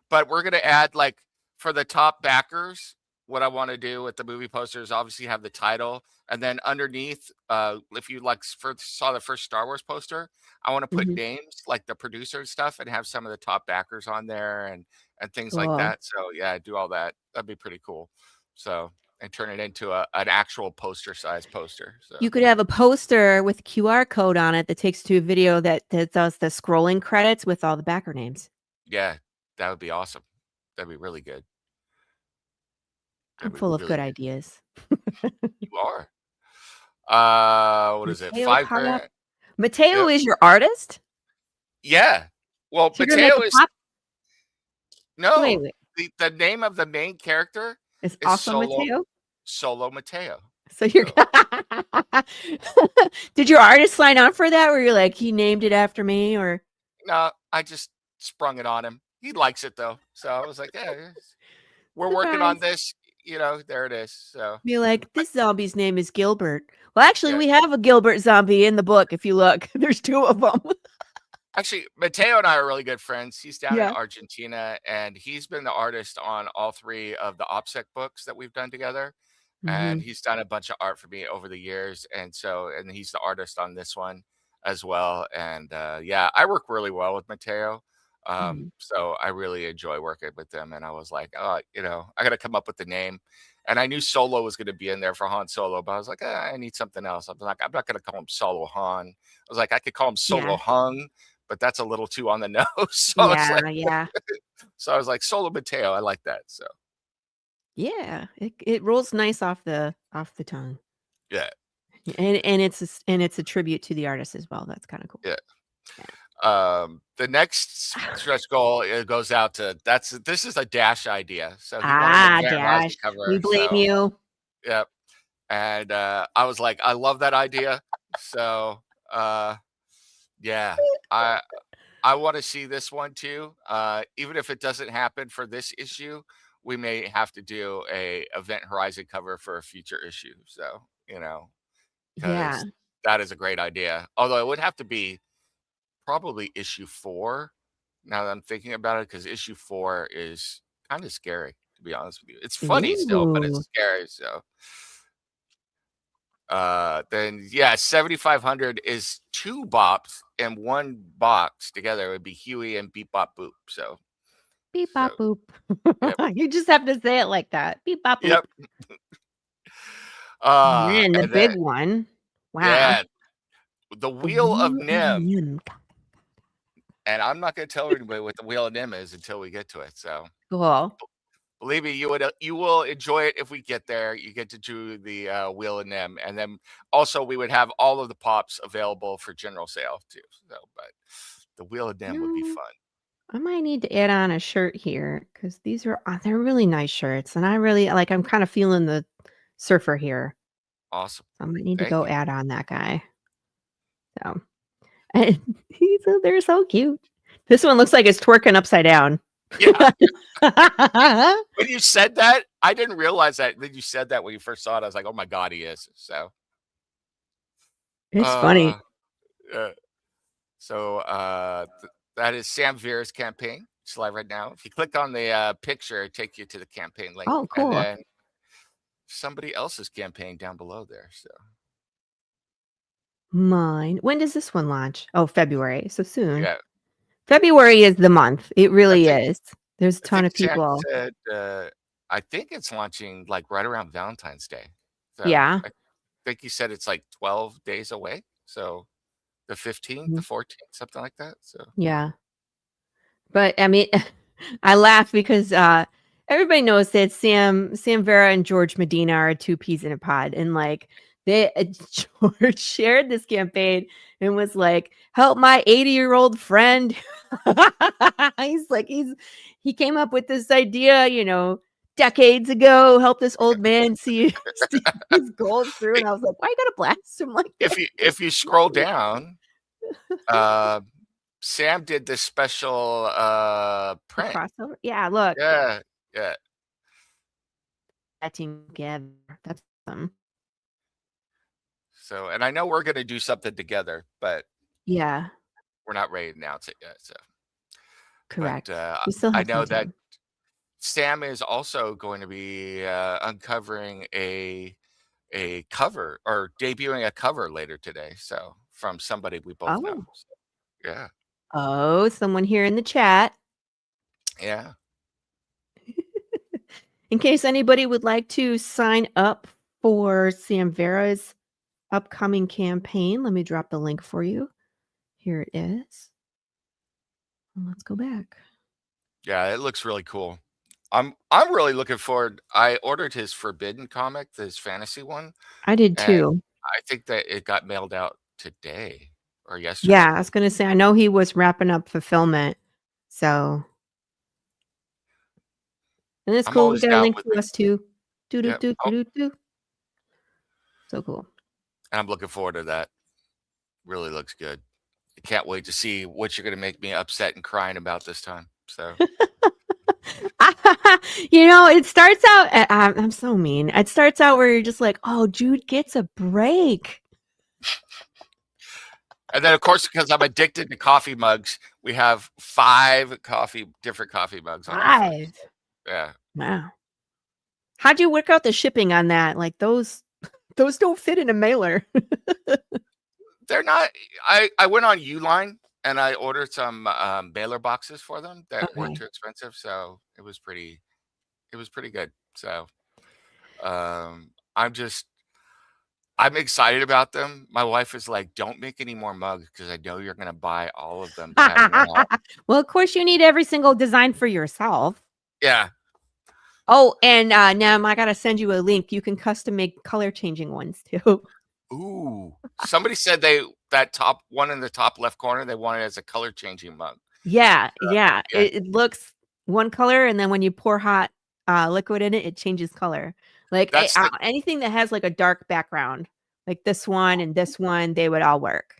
But we're gonna add, like, for the top backers, what I wanna do with the movie posters, obviously have the title, and then underneath, if you, like, first saw the first Star Wars poster, I wanna put Mhm. names, like the producer and stuff, and have some of the top backers on there and things like Cool. that, so, yeah, do all that. That'd be pretty cool. So and turn it into an actual poster size poster, so, You could have a poster with a QR code on it that takes to a video that does the scrolling credits with all the backer names. yeah, that would be awesome. That'd be really good. I'm That'd be full of really good good. ideas. You are. What is it? Mateo 5 Pop. grand? Mateo Yep. is your artist? Yeah. Well, So you're gonna make Mateo a is pop no, wait. the name of the main character It's is also Mateo? Solo Mateo. So you're So, Did your artist sign on for that where you're like, "He named it after me," or no, I just sprung it on him. He likes it though. So I was like, "Yeah, we're working on surprise? this, there it is." So, Be like, I "This zombie's name is Gilbert." Well, actually, yeah. we have a Gilbert zombie in the book if you look. There's 2 of them. Actually, Mateo and I are really good friends. He's down in Yeah. Argentina, and he's been the artist on all 3 of the OPSEC books that we've done together. And Mhm. he's done a bunch of art for me over the years, and he's the artist on this one as well, and, yeah, I work really well with Mateo, Mhm. so I really enjoy working with him, and I was like, "Oh," I gotta come up with the name, and I knew Solo was gonna be in there for Han Solo, but I was like, I need something else." I'm not gonna call him Solo Han." I was like, "I could call him Solo Yeah. Hung, but that's a little too on the nose." Yeah, yeah. So I was like, "Solo Mateo," I like that, so, Yeah. It rolls nice off the tongue. yeah, And it's a tribute to the artist as well. That's kinda cool. yeah. Yeah. The next stretch goal, it goes out to this is a Dash idea. So he wanted an Ah, Event Horizon Dash. We cover. blame So you. yep. And I was like, I love that idea. So yeah, I I want to see this one too. Even if it doesn't happen for this issue, we may have to do a Event Horizon cover for a future issue. So, Yeah. because that is a great idea. Although it would have to be probably issue 4, now that I'm thinking about it, because issue 4 is kinda scary, to be honest with you. It's funny still, but Ooh. it's scary, so, then, yeah, 7,500 is 2 bops in 1 box together. It would be Huey and Beep Bop Boop, Beep so, bop boop. yep. You just have to say it like that. Beep bop boop. Yep. Man, the And then big one. Wow. yeah, the The Wheel of wheel of Nim, nim. and I'm not gonna tell anybody what the Wheel of Nim is until we get to it, so Cool. believe me, you will enjoy it if we get there. You get to do the, Wheel and them, and then also we would have all of the pops available for general sale too, so, but the Wheel and them would be No, fun. I might need to add on a shirt here because these are they're really nice shirts, and I really like. I'm kind of feeling the surfer here. Awesome. I might need to Thank go you. add on that guy. So, and they're so cute. This one looks like it's twerking upside down. Yeah, when you said that, I didn't realize that you said that when you first saw it. I was like, "Oh my god, he is." So, It's uh, funny. uh, that is Sam Vera's campaign. It's live right now. If you click on the, picture, it take you to the campaign link, Oh, and cool. then somebody else's campaign down below there, so Mine. When does this one launch? Oh, February. So soon. yeah. February is the month. It I really think is. There's a I ton think of Sam people. said, I think it's launching, like, right around Valentine's Day. So, Yeah. I think he said it's, like, 12 days away, so the 15th, the Mhm. 14th, something like that, so Yeah. But I mean, I laugh because everybody knows that Sam Vera and George Medina are two peas in a pod, and like they George shared this campaign and was like, "Help my 80-year-old friend." He came up with this idea, decades ago. Help this old man see his goals through, and I was like, "Why you gotta blast him like that?" If you scroll down, uh, Sam did this special The print. crossover, yeah. Look, Yeah, yeah. that team together. That's awesome. So, and I know we're gonna do something together, but Yeah, we're not ready to announce it yet. So, but correct. We still I have some know that time. Sam is also going to be uncovering a cover or debuting a cover later today. So from somebody we both know. Oh. So, yeah, Oh, someone here in the chat. yeah. In case anybody would like to sign up for Sam Vera's upcoming campaign, let me drop the link for you. Here it is. Let's go back. Yeah, it looks really cool. I'm really looking forward. I ordered his Forbidden comic, his fantasy one, I did and too. I think that it got mailed out today or Yeah, yesterday. I was gonna say I know he was wrapping up fulfillment. So, and it's I'm cool. We always got a down link with to it. us too. Do do Yeah. do Oh, do do. So cool. and I'm looking forward to that. Really looks good. I can't wait to see what you're gonna make me upset and crying about this time. So, It starts out. I'm so mean. It starts out where you're just like, "Oh, Jude gets a break." and then of course because I'm addicted to coffee mugs, we have different coffee mugs on our fridge. 5. Yeah. Wow. How'd you work out the shipping on that? Like those don't fit in a mailer. They're not. I went on Uline and I ordered some mailer boxes for them that weren't Okay. too expensive, so it was pretty good. So um, I'm just I'm excited about them. My wife is like, "Don't make any more mugs because I know you're gonna buy all of them to have in your house." Well, of course you need every single design for yourself. Yeah. Oh, and, now I gotta send you a link. You can custom make color changing ones too. Ooh. Somebody said that top one in the top left corner they wanted as a color changing mug. Yeah, yeah. Yeah, It looks one color, and then when you pour hot, liquid in it, it changes color. Like, that's the anything that has, like, a dark background, like this one and this one, they would all work.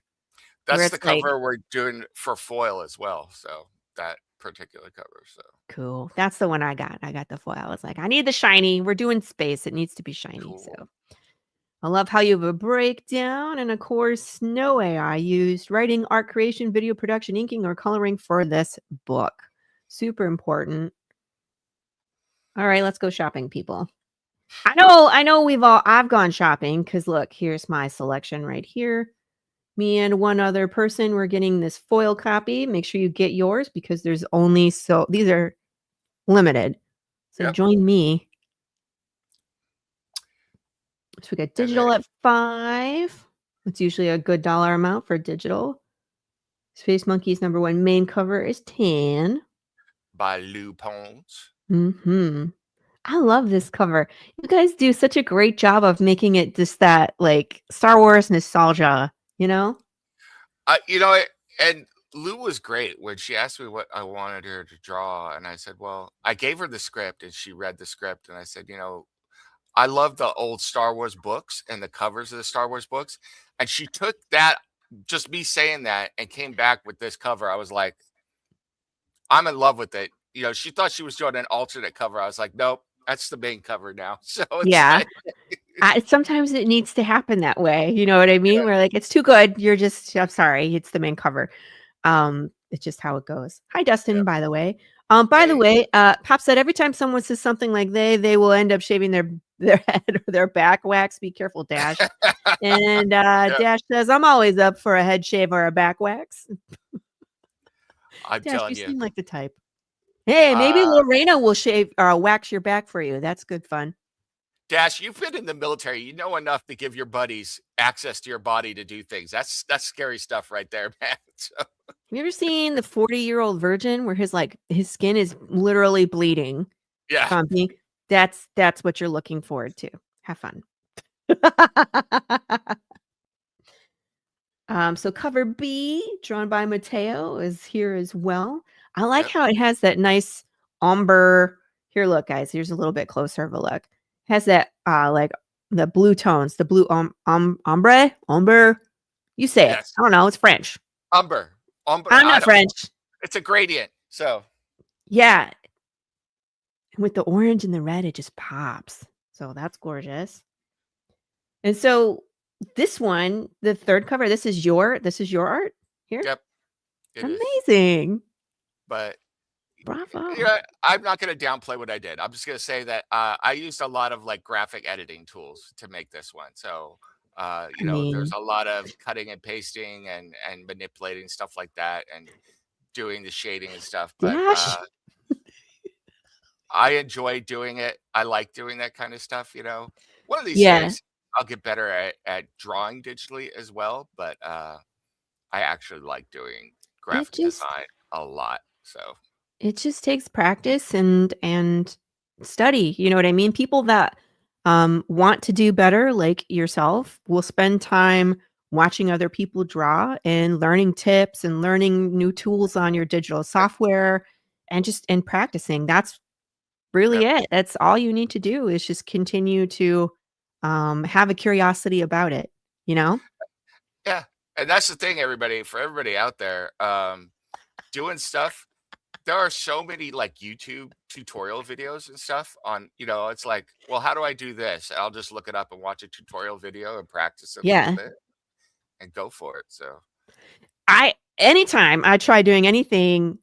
Where that's the it's like, cover we're doing for foil as well. So that particular cover. So cool. That's the one I got. I got the foil. I was like, "I need the shiny. We're doing space. It needs to be shiny." cool. So, I love how you have a breakdown, and of course, no AI used writing, art creation, video production, inking, or coloring for this book. Super important. All right, let's go shopping, people. I know I've gone shopping because look, here's my selection right here. Me and one other person, we're getting this foil copy. Make sure you get yours because there's only these are limited. So Yep. join me. So we got And then digital at 5. It's usually a good dollar amount for digital. Space Monkey's #1 main cover is 10. by Lou Pons. Mhm. I love this cover. You guys do such a great job of making it just that, like, Star Wars nostalgia, you know? You know, and Lou was great when she asked me what I wanted her to draw, and I said, "Well," I gave her the script, and she read the script, and I said, I love the old Star Wars books and the covers of the Star Wars books," and she took that, just me saying that, and came back with this cover. I was like, "I'm in love with it." She thought she was doing an alternate cover. I was like, "Nope, that's the main cover now." So it's Yeah. like, Sometimes it needs to happen that way, you know what I mean? yeah, Where, like, it's too good, I'm sorry, it's the main cover. It's just how it goes. Hi, yeah. Dustin, by the way. By the Hey, way, Pop said every time someone says something like they will end up shaving their head or their back wax. Be careful, Dash. And, yeah, Dash says, "I'm always up for a head shave or a back wax." I'm Dash, you telling you. seem like the type. Hey, maybe Uh, Lorena will shave or wax your back for you. That's good fun. Dash, you've been in the military. You know enough to give your buddies access to your body to do things. That's scary stuff right there, man. So, Have you ever seen the 40-year-old virgin where his skin is literally bleeding? Yeah. company, that's what you're looking forward to. Have fun. So cover B, drawn by Mateo, is here as well. I like Yep. how it has that nice umber. Here, look, guys. Here's a little bit closer of a look. Has that like the blue tones, the blue umbre. You say it. Yes. I don't know. It's French. Umber. Umber. I'm I not don't. French. It's a gradient. So Yeah, with the orange and the red, it just pops. So that's gorgeous. And so this one, the third cover, this is your art here? yep, it is. Amazing. But Bravo. yeah, I'm not going to downplay what I did. I'm just going to say that I used a lot of like graphic editing tools to make this one. So I there's mean, a lot of cutting and pasting and manipulating stuff like that and doing the shading and stuff. But Dash. I enjoy doing it. I like doing that kind of stuff. One of these Yeah, days I'll get better at drawing digitally as well. But I actually like doing it graphic just design a lot. So it just takes practice and study, you know what I mean? People that want to do better like yourself will spend time watching other people draw and learning tips and learning new tools on your digital yeah, software and practicing. That's really yeah. it. That's all you need to do is just continue to have a curiosity about it, you know? Yeah, and that's the thing, everybody for everybody out there, doing stuff there are so many, like, YouTube tutorial videos and stuff on it's like, "Well, how do I do this?" I'll just look it up and watch a tutorial video and practice a little Yeah. bit and go for it, so Anytime I try doing anything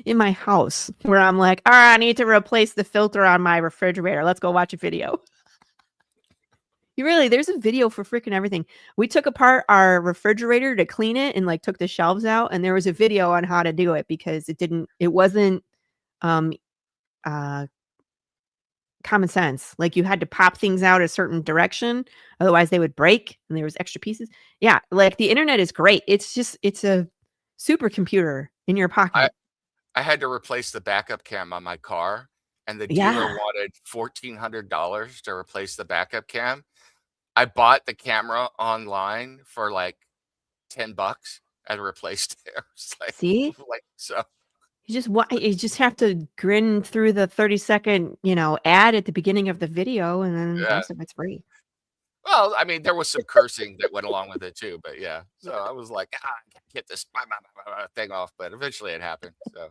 in my house where I'm like, all right, I need to replace the filter on my refrigerator. Let's go watch a video. There's a video for freaking everything. We took apart our refrigerator to clean it and like took the shelves out, and there was a video on how to do it because it wasn't um uh common sense. Like you had to pop things out a certain direction, otherwise they would break and there was extra pieces. Yeah, like the internet is great. It's a supercomputer in your I pocket. I had to replace the backup cam on my car, and the dealer Yeah. wanted $1,400 to replace the backup cam. I bought the camera online for, like, 10 bucks and replaced it. I was like See? so You just have to grin through the 30-second, ad at the beginning of the video, and then the yeah. rest of it's free. Well, I mean, there was some cursing that went along with it too, but yeah. So I was like, I gotta get this thing off, but eventually it happened. So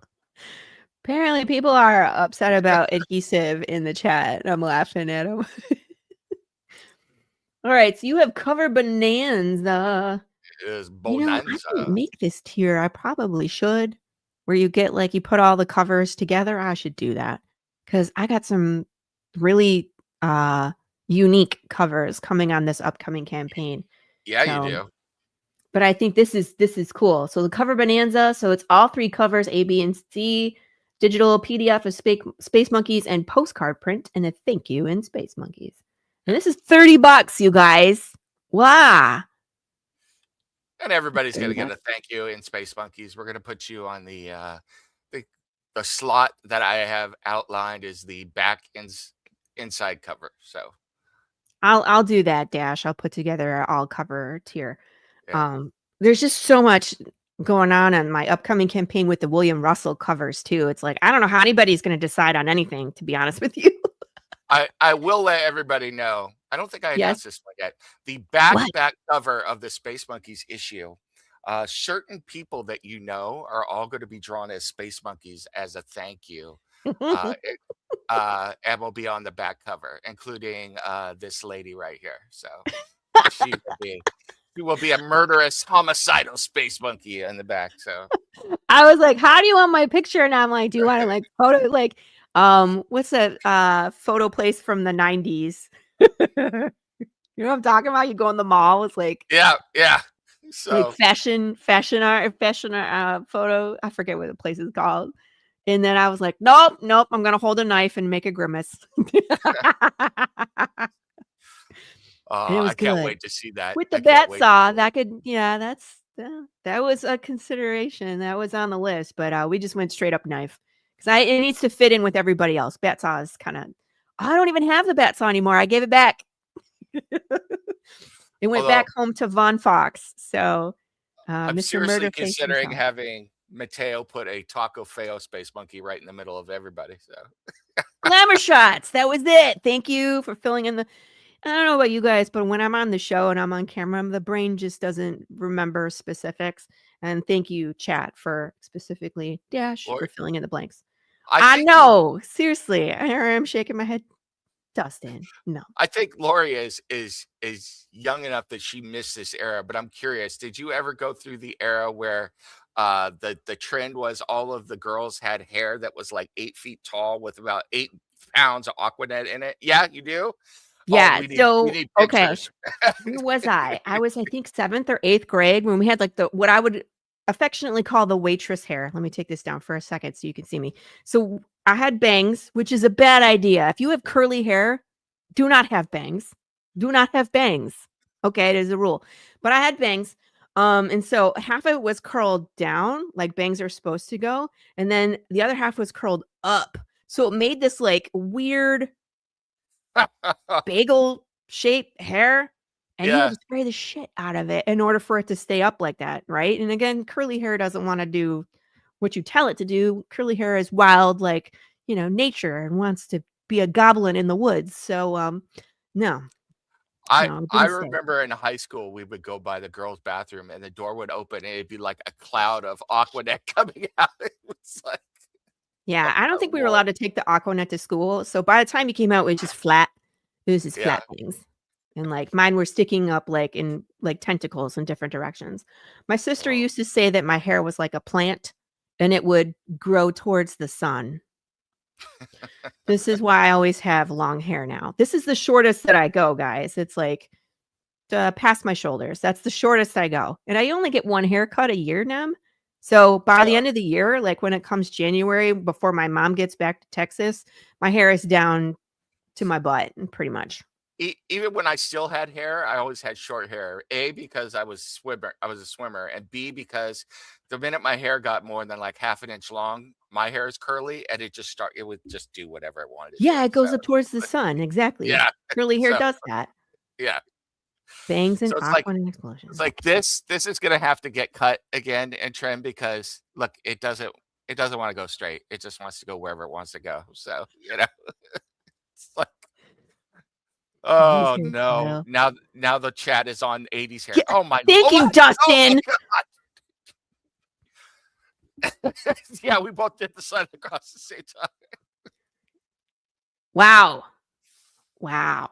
Apparently, people are upset about adhesive in the chat. I'm laughing at them. All right, so you have cover bonanza. it is I didn't bonanza. make this tier. I probably should. Where you get like you put all the covers together. I should do that because I got some really unique covers coming on this upcoming campaign. Yeah, you So, do. but I think this is cool. So the cover bonanza. So it's all three covers, A, B, and C. Digital PDF of Space Monkeys and postcard print, and a thank you in Space Monkeys. And Yeah. this is $30, you guys. Wow. And everybody's gonna get $30. a thank you in Space Monkeys. We're gonna put you on the the slot that I have outlined is the inside cover. So I'll do that, Dash. I'll put together an all cover tier. yeah. Um, there's just so much going on my upcoming campaign with the William Russell covers too. It's like I don't know how anybody's going to decide on anything, to be honest with you. I will let everybody know. I don't think I Yes. announced this one yet. The What? back cover of the Space Monkeys issue, certain people that are all going to be drawn as Space Monkeys as a thank you. And will be on the back cover, including this lady right here. So she will be she will be a murderous, homicidal space monkey in the back. So I was like, "How do you want my picture?" And I'm like, "Do you want to like photo like what's that photo place from the 90s?" You know what I'm talking about? You go in the mall, it's yeah, yeah. like So fashion art photo. I forget what the place is called. And then I was like, "Nope, nope, I'm gonna hold a knife and make a grimace." And it I was can't good. wait to see that. With the I can't bat wait to saw, see it. that could that was a consideration. That was on the list, but we just went straight up knife because it needs to fit in with everybody else. Bat saw is kind of. I don't even have the bat saw anymore. I gave it back. It went back Although home to Von Fox. So, I'm Mr. seriously Murderface considering himself. having Mateo put a Taco Feo space monkey right in the middle of everybody. So Glamour shots. That was it. Thank you for filling in the. I don't know about you guys, but when I'm on the show and I'm on camera, the brain just doesn't remember specifics. And thank you, chat, for specifically Dash Lori, for filling in the blanks. I I think you know. Seriously. I'm shaking my head. Dustin. No. I think Lori is young enough that she missed this era, but I'm curious, did you ever go through the era where the trend was all of the girls had hair that was like 8 feet tall with about 8 pounds of Aquanet in it? Yeah, you do? Oh, Yeah. we So, need okay. pictures. Where was I? I was, I think, 7th or 8th grade when we had like what I would affectionately call the waitress hair. Let me take this down for a second so you can see me. So I had bangs, which is a bad idea. If you have curly hair, do not have bangs. Do not have bangs. Okay, it is a rule. But I had bangs. And so half of it was curled down, like bangs are supposed to go, and then the other half was curled up. So it made this like weird bagel shaped hair, and you had Yeah. to spray the shit out of it in order for it to stay up like that, right? And again, curly hair doesn't want to do what you tell it to do. Curly hair is wild, like, nature, and wants to be a goblin in the woods. So, no, I no, it I didn't stay. remember in high school we would go by the girls' bathroom and the door would open and it'd be like a cloud of Aquanet coming out. It was like, Yeah, oh I my don't think we were lord. allowed to take the Aquanet to school. So by the time it came out, it was just flat. It was just Yeah. flat things. And like mine were sticking up like in like tentacles in different directions. My sister Oh. used to say that my hair was like a plant and it would grow towards the sun. This is why I always have long hair now. This is the shortest that I go, guys. It's like past my shoulders. That's the shortest I go. And I only get one haircut a year now. So by the end of the year, like when it comes January, before my mom gets back to Texas, my hair is down to my butt, pretty much. Even when I still had hair, I always had short hair. A, because I was a swimmer, and B, because the minute my hair got more than like half an inch long, my hair is curly and it would just do whatever it wanted to do. Yeah, it So goes up towards the sun. Exactly. yeah. Curly hair So does that. yeah. Bangs and So aqua and explosions. it's like this is gonna have to get cut again and trimmed because look, it doesn't want to go straight. It just wants to go wherever it wants to go. So, it's like, Nice oh no. hairstyle. Now the chat is on 80s hair. Yeah, Oh my thank oh you, my oh my Dustin. god. Yeah, we both did the sun across the same time. Wow. Wow.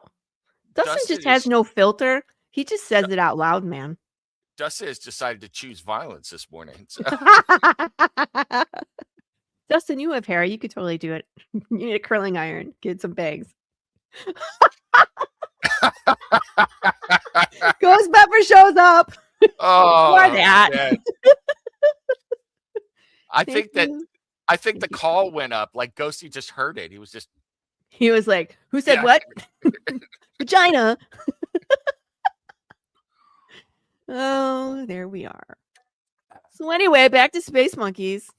Dustin Dustin just has is no filter. He just Du- says it out loud, man. Dustin has decided to choose violence this morning. So Dustin, you have hair. You could totally do it. You need a curling iron. Get some bangs. Ghost Pepper shows up. For oh that. man. I Thank think that you. I think Thank the you so call much. went up like Ghosty just heard it. He was just He was like, who said yeah. what? Vagina. Oh, there we are. So anyway, back to Space Monkeys.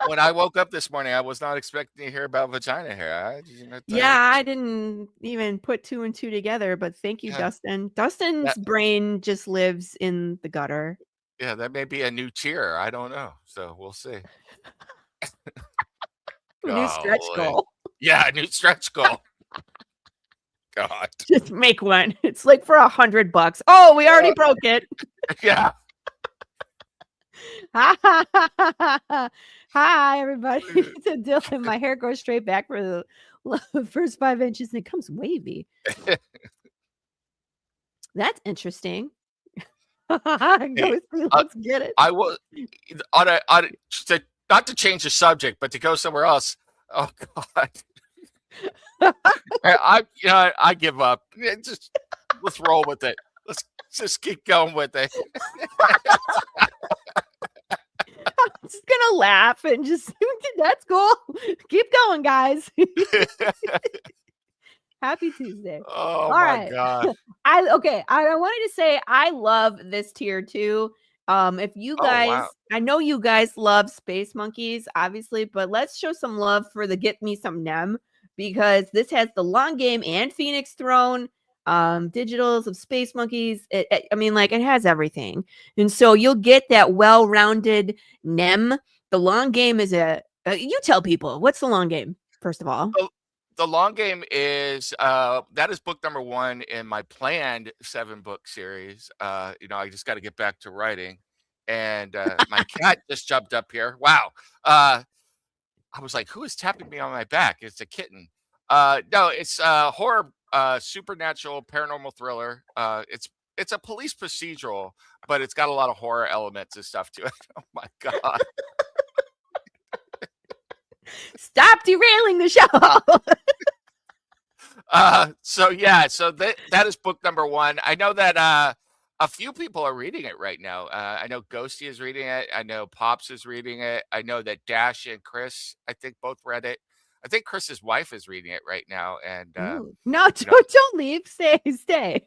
When I woke up this morning, I was not expecting to hear about vagina hair. Yeah, I didn't even put 2 and 2 together, but thank you, yeah, Dustin. Dustin's that brain just lives in the gutter. yeah, that may be a new tier. I don't know. So we'll see. New stretch Golly. goal. Yeah, new stretch goal. God. Just make one. It's like for $100. Oh, we already broke it. Yeah. Hi, everybody. It's a Dylan. My hair goes straight back for the first 5 inches and it comes wavy. That's interesting. Hey, Ghosty, let's get it. I will not to change the subject, but to go somewhere else. Oh God. I give up. Just let's roll with it. Let's just keep going with it. I'm just gonna laugh and just that's cool. Keep going, guys. Happy Tuesday. Oh All my right. God. I wanted to say I love this tier too. If you Oh, wow. guys, I know you guys love Space Monkeys, obviously, but let's show some love for the Get Me Some Nem, because this has the long game and Phoenix Throne, digitals of Space Monkeys. I mean, like, it has everything. And so you'll get that well-rounded Nem. The long game is you tell people, what's the long game, first of all? So, the long game is, that is book number 1 in my planned 7-book series. I just gotta get back to writing, and, my cat just jumped up here. Wow. I was like, "Who is tapping me on my back?" It's a kitten. No, it's a horror, supernatural, paranormal thriller. It's a police procedural, but it's got a lot of horror elements and stuff to it. Oh my god. Stop derailing the show. So yeah, so that is book number 1. I know that a few people are reading it right now. I know Ghosty is reading it. I know Pops is reading it. I know that Dash and Chris, I think, both read it. I think Chris's wife is reading it right now, and Ooh. No, you know, don't leave. Stay.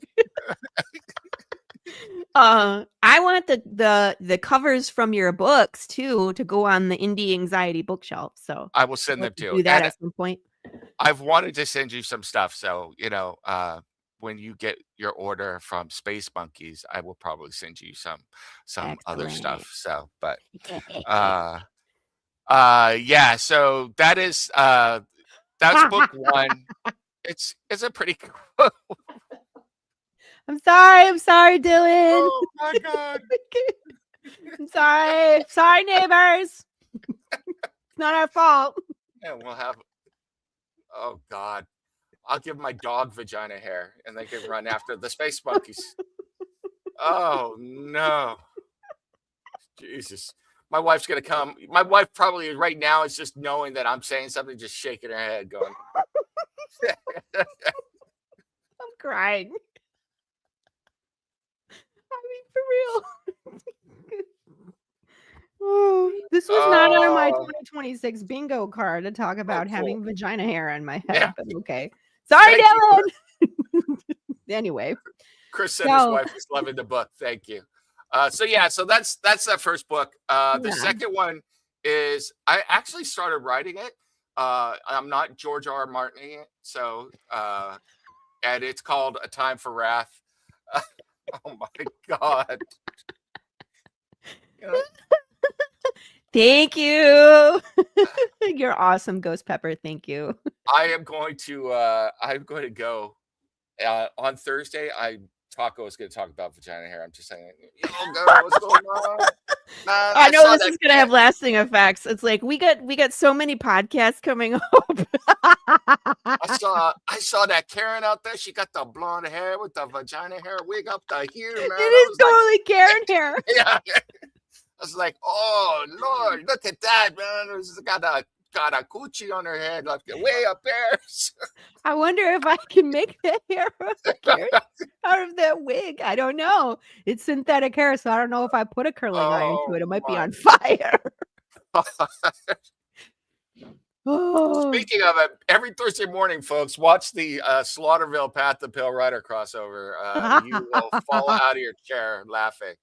I want the covers from your books too to go on the indie anxiety bookshelf. So I will I'd send like them to too. do that And at some point. I've wanted to send you some stuff, so when you get your order from Space Monkeys, I will probably send you some other Excellent. stuff. So, but uh yeah, so that's book 1. It's a pretty cool. I'm sorry, Dylan. Oh my god. I'm sorry. Sorry, neighbors. It's not our fault. And we'll have oh god. I'll give my dog vagina hair and they can run after the Space Monkeys. Oh no. Jesus. My wife's gonna come. My wife probably right now is just knowing that I'm saying something, just shaking her head, going, I'm crying. I mean, for real. Oh, this was not on my "Oh, 2026 bingo card to talk oh, about cool. having vagina hair on my Yeah, head, but okay. Sorry, thank you, Chris." Dylan. Anyway, Chris said his so wife is loving the book. Thank you. So yeah, so that's that first book. The yeah, second one is I actually started writing it. I'm not George R. R. Martining it, so and it's called A Time for Wrath. Oh my god. You know, thank you. You're awesome, Ghost Pepper. Thank you. I'm going to go on Thursday. Taco is going to talk about vagina hair. I'm just saying, yo, girl, what's going on? I I know saw this that. is gonna have lasting effects. It's like we got so many podcasts coming up. I saw that Karen out there. She got the blonde hair with the vagina hair wig up to here, man. It I is was like, totally Karen hair. yeah. I was like, oh Lord, look at that, man. It's got a coochie on her head, like way up there. I wonder if I can make that hair out of that wig. I don't know. It's synthetic hair, so I don't know if I put a curling iron to Oh it. It might be my. on fire. Oh, Speaking of it, every Thursday morning, folks, watch the Slaughterville Path to Pale Rider crossover. You will fall out of your chair laughing.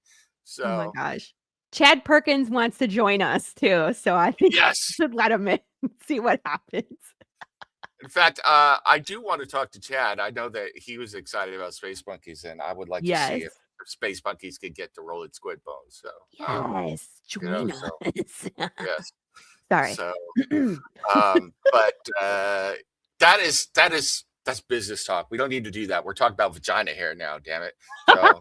oh my So, gosh. Chad Perkins wants to join us too, so I think we yes. should let him in and see what happens. In fact, I do want to talk to Chad. I know that he was excited about Space Monkeys, and I would like to see Yes. if Space Monkeys could get to Rolling Squid Bones. So, Yes. Join so us. yes. Sorry. So, but that's business talk. We don't need to do that. We're talking about vagina hair now. Damn it. So,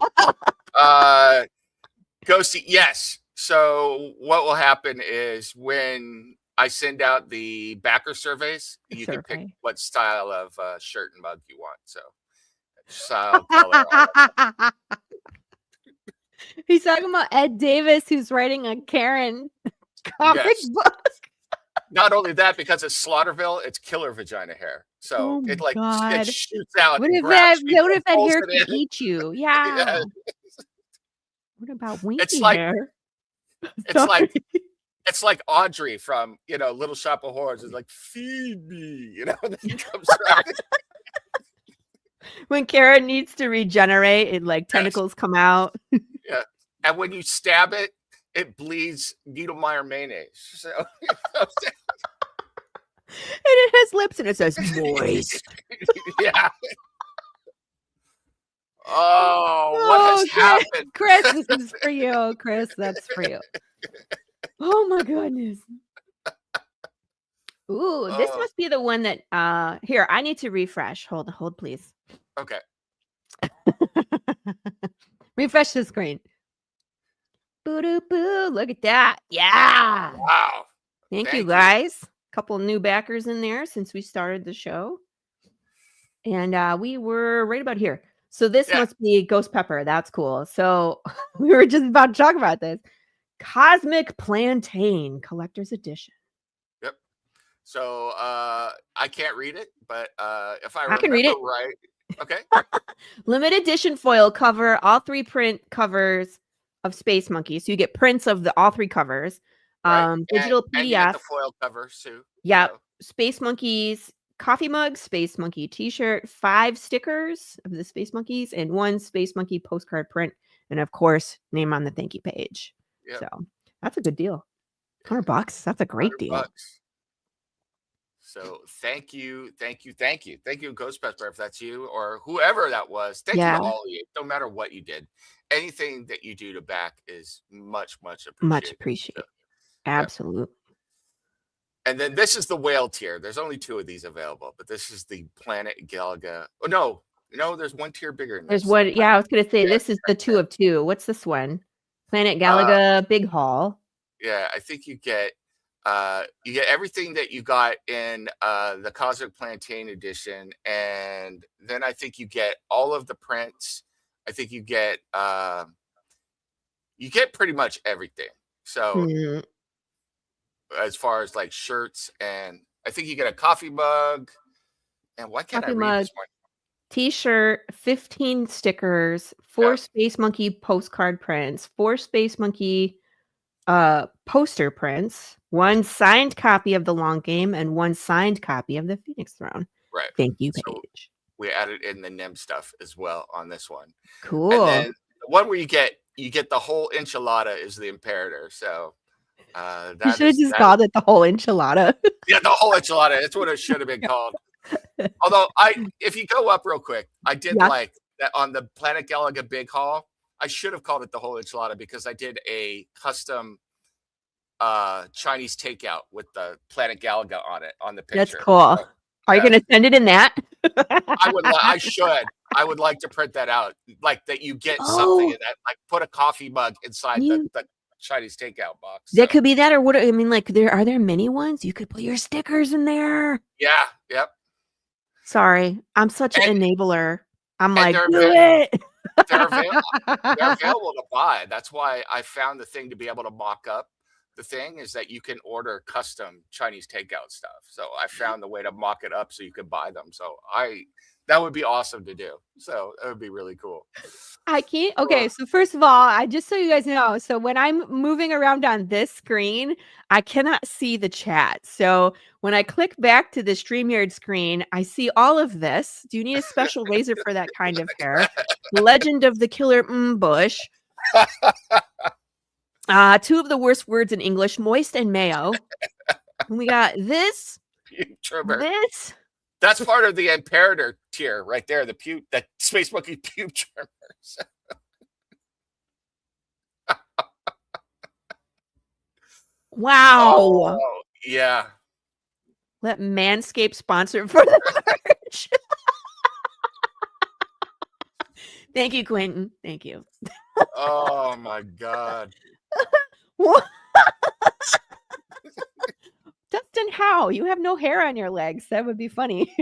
Ghosty, yes. So what will happen is when I send out the backer surveys, you can pick what style of shirt and mug you want. So style, color, all that. He's talking about Ed Davis, who's writing a Karen comic book. Not only that, because it's Slaughterville, it's killer vagina hair. So it shoots out. What and if grabs people that and hair pulls could it in. eat you? Yeah. Yeah. What about winky It's like hair? it's like Audrey from Little Shop of Horrors. It's like, feed me, and then he comes around. When Karen needs to regenerate and like tentacles come out. Yeah. and when you stab it, it bleeds Niedermeyer mayonnaise. So, And it has lips and it says moist. yeah. Oh, what has Oh, Chris, happened? Chris, this is for you. Chris, that's for you. Oh my goodness. Ooh, this Oh, must be the one that here, I need to refresh. Hold please. okay. Refresh the screen. Boo, look at that. Yeah. Wow. Thank you Thank you. guys. Couple new backers in there since we started the show. And we were right about here. So this Yeah. must be Ghost Pepper. That's cool. So we were just about to talk about this. Cosmic Plantain Collector's Edition. Yep. So I can't read it, but if I I can read remember it. right, okay. Limited edition foil cover, all 3 print covers of Space Monkey. So you get prints of all 3 covers. Right. Digital And you get PDF. the foil cover too. Yep. So Space Monkeys coffee mug, Space Monkey t-shirt, 5 stickers of the Space Monkeys, and 1 Space Monkey postcard print. And of course, name on the thank you page. yep. So that's a good deal. $100. That's a great deal. $100. So thank you, Ghost Pepper, if that's you or whoever that was. Thank you to all of you. No matter what you did, anything that you do to back is much appreciated. Much appreciated. So, Absolutely. and then this is the whale tier. There's only 2 of these available, but this is the Planet Galaga. Oh no, there's one tier bigger than There's this. one. Yeah, I was gonna say Yeah, this is the 2 of 2. What's this one? Planet Galaga Big Haul. Yeah, I think you get everything that you got in the Cosmic Plantain edition, and then I think you get all of the prints. I think you get pretty much everything. So as far as like shirts, and I think you get a coffee mug. And why can't I read this one? T-shirt, 15 stickers, 4 Space Monkey postcard prints, 4 Space Monkey poster prints, 1 signed copy of the long game, and 1 signed copy of the Phoenix Throne. Right. Thank you So page. we added in the NIM stuff as well on this one. Cool. And then the one where you get the whole enchilada is the Imperator. So you should have just called it the whole enchilada. Yeah, the whole enchilada. That's what it should have been called. Although if you go up real quick, I did like that on the Planet Galaga Big Haul. I should have called it the whole enchilada because I did a custom Chinese takeout with the Planet Galaga on it on the picture. That's cool. So, are you going to send it in that? I should. I would like to print that out, like that you get something in that, like put a coffee mug inside the Chinese takeout box. That could be that, or what? I mean, like, are there many ones? You could put your stickers in there. Yeah. Yep. Sorry, I'm such an enabler. I'm like, do it. They're available to buy. That's why I found the thing to be able to mock up. The thing is that you can order custom Chinese takeout stuff. So I found the way to mock it up so you could buy them. So that would be awesome to do. So that would be really cool. I can't. Okay, so first of all, I just so you guys know, so when I'm moving around on this screen, I cannot see the chat. So when I click back to the StreamYard screen, I see all of this. Do you need a special razor for that kind of hair? Legend of the Killer Bush. 2 of the worst words in English, moist and mayo. And we got this. This. That's part of the Imperator tier right there. That Space Monkey pube trimmers. Wow. Oh, yeah. Let Manscaped sponsor for the merch. Thank you, Quentin. Thank you. Oh my God. Dustin, how? You have no hair on your legs. That would be funny.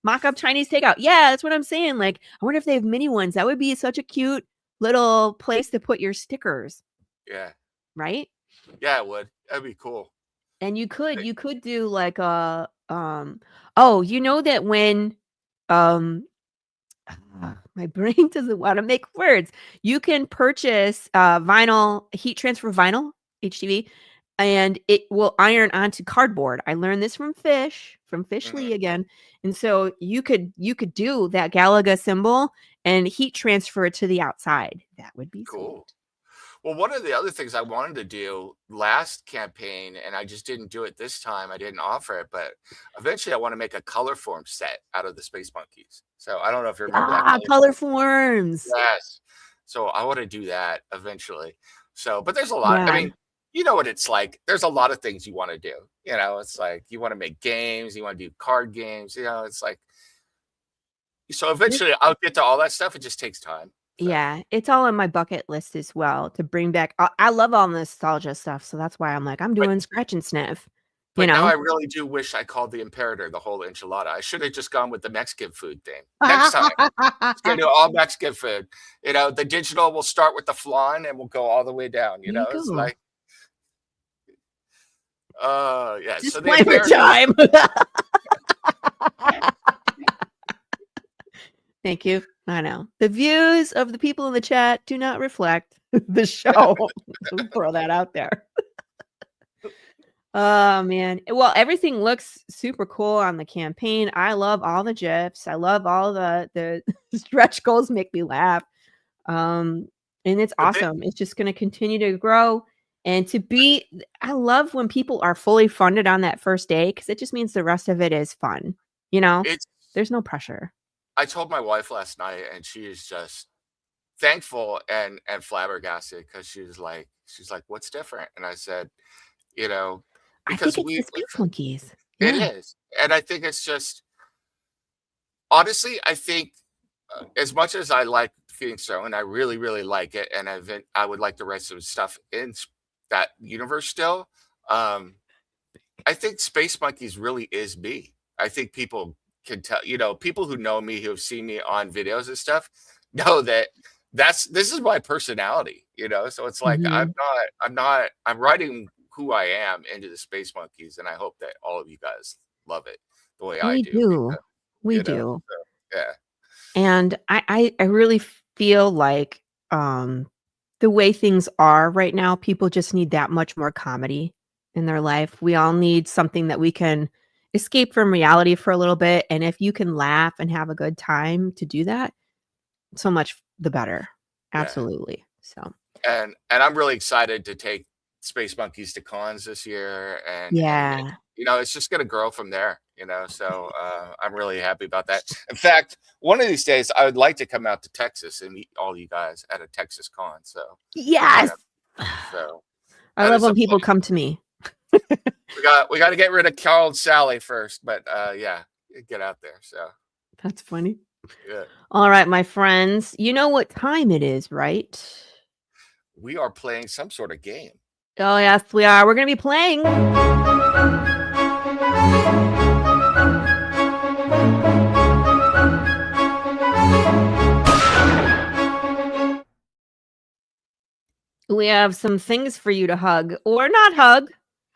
Mock up Chinese takeout. Yeah, that's what I'm saying. Like, I wonder if they have mini ones. That would be such a cute little place to put your stickers. Yeah. Right? Yeah, it would. That'd be cool. And you could do like a you know that when my brain doesn't want to make words. You can purchase vinyl, heat transfer vinyl, HTV, and it will iron onto cardboard. I learned this from Fish Lee again. And so you could do that Galaga symbol and heat transfer it to the outside. That would be Cool. sweet. Well, one of the other things I wanted to do last campaign, and I just didn't do it this time, I didn't offer it, but eventually I want to make a color form set out of the Space Monkeys. So I don't know if you remember that Ah, color color form. forms. Yes. So I want to do that eventually. So, but there's a lot. I Yeah. mean, you know what it's like. There's a lot of things you want to do. You know, it's like you want to make games, you want to do card games. You know, it's like so. Eventually, I'll get to all that stuff. It just takes time. So, Yeah, it's all on my bucket list as well to bring back. I love all nostalgia stuff, so that's why I'm like, I'm but doing scratch and sniff, you but now know? I really do wish I called the Imperator the whole enchilada. I should have just gone with the Mexican food thing. Next time, it's gonna do all Mexican food. You know, the digital will start with the flan and we'll go all the way down. You There you know, it's go. like, yeah. So the Disclaimer Imperator. time. Thank you. I know. The views of the people in the chat do not reflect the show. Throw that out there. Oh, man. Well, everything looks super cool on the campaign. I love all the GIFs. I love all the stretch goals make me laugh. And it's The big awesome. It's just gonna continue to grow and to be I love when people are fully funded on that first day because it just means the rest of it is fun, you know? it's There's no pressure. I told my wife last night, and she is just thankful and flabbergasted because she's like, "What's different?" And I said, "You know, I think because it's the Space Monkeys. it Yeah. is," and I think it's just honestly, I think as much as I like Feeding Stone, and I really really like it, and I would like to write some stuff in that universe still. Um, I think Space Monkeys really is me. I think people can tell, you know, people who know me, who have seen me on videos and stuff, know that this is my personality, you know. So it's like Mhm. I'm writing who I am into the Space Monkeys, and I hope that all of you guys love it the way I We do, do. because We you know, do. so, yeah, And I really feel like, um, the way things are right now, people just need that much more comedy in their life. We all need something that we can escape from reality for a little bit, and if you can laugh and have a good time to do that, so much the better. yeah. Absolutely. So, And I'm really excited to take Space Monkeys to cons this year, and yeah. you know, it's just gonna grow from there, you know. So I'm really happy about that. In fact, one of these days I would like to come out to Texas and meet all you guys at a Texas con. So, you Yes! know, so I that love is a when people place. come to me. We got to get rid of Carl and Sally first, but yeah, get out there. So That's funny. yeah, Alright, my friends, you know what time it is, right? we are playing some sort of game. Oh, yes, we are. We're gonna be playing we have some things for you to hug or not hug.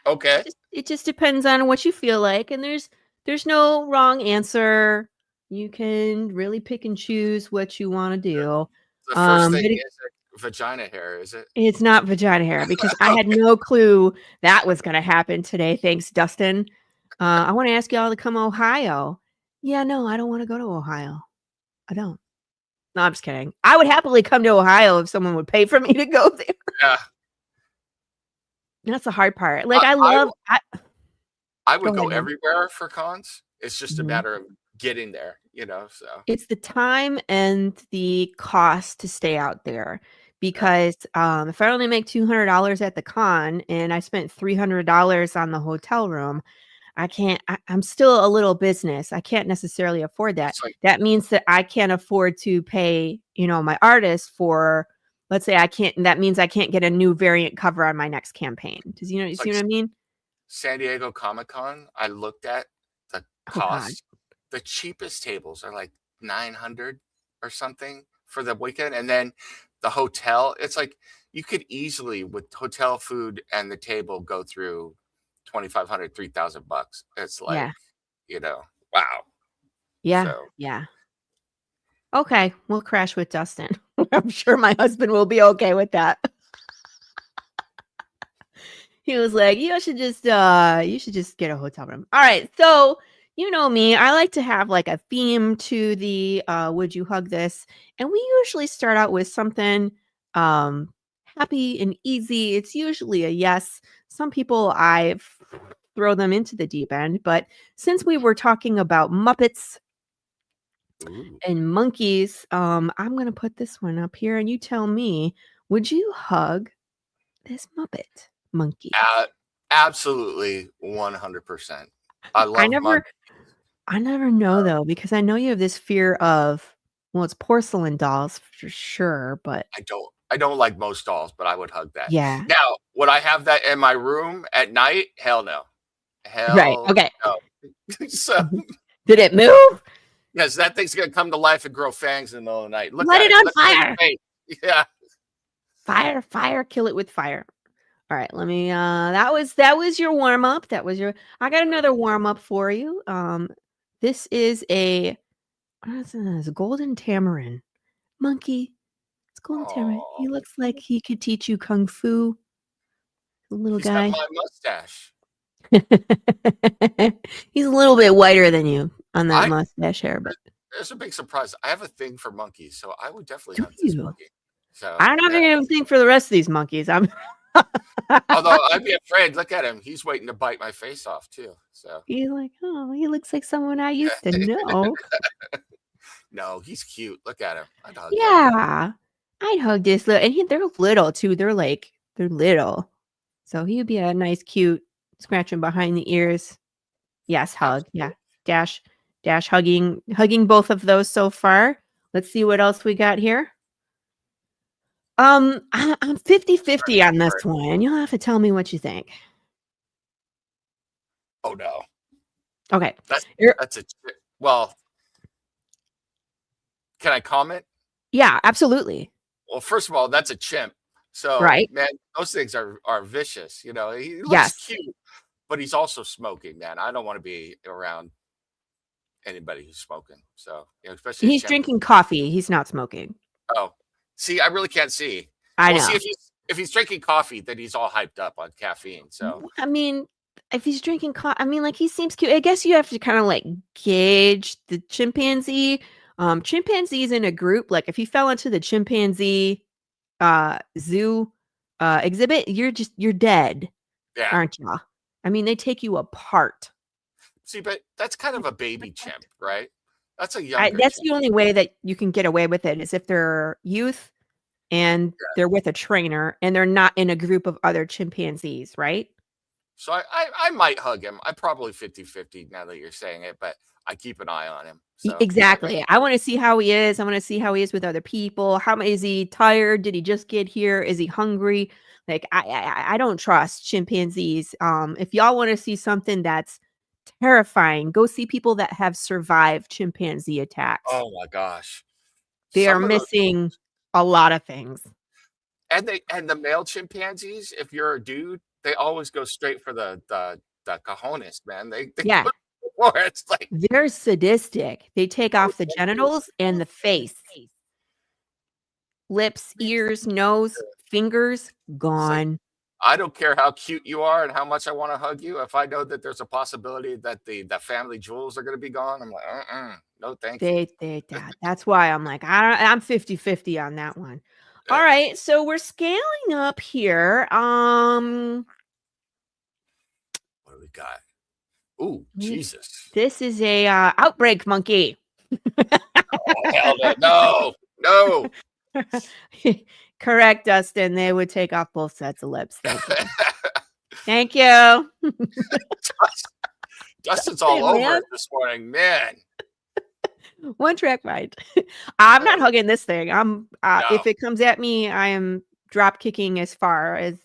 Okay, It just depends on what you feel like, and there's no wrong answer. You can really pick and choose what you wanna do. the first thing But is vagina hair, is it? it's not vagina hair because I had no clue that was gonna happen today, thanks, Dustin. I wanna ask y'all to come Ohio. Yeah, no, I don't wanna go to Ohio. I don't. No, I'm just kidding. I would happily come to Ohio if someone would pay for me to go there. Yeah, That's the hard part. Like, I, I I love I I Go would go ahead, man. everywhere for cons. It's just a Mhm. matter of getting there, you know. So It's the time and the cost to stay out there yeah, because, if I only make $200 at the con and I spent $300 on the hotel room, I can't I'm still a little business. I can't necessarily afford that. it's like That means that I can't afford to pay, my artist for let's say I can't that means I can't get a new variant cover on my next campaign. Does you see like what I mean? San Diego Comic Con. I looked at the Oh god. cost. The cheapest tables are like 900 or something for the weekend, and then the hotel. It's like you could easily with hotel food and the table go through 2,500, 3,000 bucks. It's like Yeah. you know, wow. Yeah. So Yeah. Okay, we'll crash with Dustin. I'm sure my husband will be okay with that. He was like, you should just get a hotel room." All right, so you know me, I like to have like a theme to the would you hug this? And we usually start out with something um happy and easy. It's usually a yes. Some people throw them into the deep end, but since we were talking about Muppets Ooh. and monkeys, I'm gonna put this one up here and you tell me, would you hug this Muppet monkey? A absolutely 100%. I I love never monkeys. I never know though, because I know you have this fear of well, it's porcelain dolls for sure, but I don't like most dolls, but I would hug that. yeah. Now, would I have that in my room at night? Hell no. Right, Hell okay. no. So, Mhm. Did it move? yes, that thing's gonna come to life and grow fangs in the middle of the night. Look Light at it it. on Look at its fire. face. Yeah. Fire, fire, kill it with fire. Alright, let me, that was your warm up, that was your I got another warm up for you. This is a what is this? Golden tamarin monkey. It's golden tamarin. Oh, He looks like he could teach you kung fu, the little he's got guy. my mustache. He's a little bit whiter than you on that I mustache hair, but There's a big surprise. I have a thing for monkeys, so I would definitely do hug this you? monkey. So, I don't know if yeah. you're gonna think for the rest of these monkeys. I'm Although I'd be afraid. Look at him. He's waiting to bite my face off too. So, He's like, "Oh, he looks like someone I used to know." no, he's cute. Look at him. I'd hug him. Yeah. I'd hug this little and they're little too. They're little. So he would be a nice, cute scratching behind the ears. Yes, hug. Yeah. Absolutely. Dash, dash, hugging both of those so far. Let's see what else we got here. I'm 50-50 on this one. You'll have to tell me what you think. Oh no, Okay. that's You're that's a well. Can I comment? yeah, absolutely. Well, first of all, that's a chimp. So, Right? man, those things are vicious. You know, he looks Yes. cute, but he's also smoking. Man, I don't want to be around anybody who's smoking. So, especially a He's chimp. drinking coffee. He's not smoking. Oh, see, I really can't see. I Well, see know. if he's drinking coffee, then he's all hyped up on caffeine. So, I mean, if he's drinking I mean, like, he seems cute. I guess you have to kinda, like, gauge the chimpanzee. Chimpanzees in a group, like, if you fell into the chimpanzee, zoo, exhibit, you're dead, yeah. aren't ya? I mean, they take you apart. See, but that's kind of a baby chimp, right? That's a I younger that's chimp. the only way that you can get away with it is if they're youth and Yeah. they're with a trainer and they're not in a group of other chimpanzees, right? So I might hug him. I'm probably 50-50 now that you're saying it, but I keep an eye on him. So, yeah. Exactly. I wanna see how he is. I wanna see how he is with other people. How is he tired? Did he just get here? Is he hungry? Like, I don't trust chimpanzees. If y'all wanna see something that's terrifying, go see people that have survived chimpanzee attacks. Oh my gosh. They are Some of those missing a lot of things. and the male chimpanzees, if you're a dude, they always go straight for the cojones, man. They Yeah, go for it. It's like, they're sadistic. They take oh, off the thank you. genitals and the face. Lips, ears, nose, fingers, It's like, gone. I don't care how cute you are and how much I want to hug you. If I know that there's a possibility that the family jewels are going to be gone, I'm like, no, thank you. Yeah, that's why I'm like, I'm 50-50 on that one. Uh, Alright, so we're scaling up here, what do we got? Ooh, we Jesus. this is a, outbreak monkey. Oh, hell no. No, no. Correct, Dustin, they would take off both sets of lips, thank you. Thank you. Dustin's all Dustin, over man. it this morning, man. One track mind. I'm not Oh, hugging this thing, no. if it comes at me, I am drop kicking as far as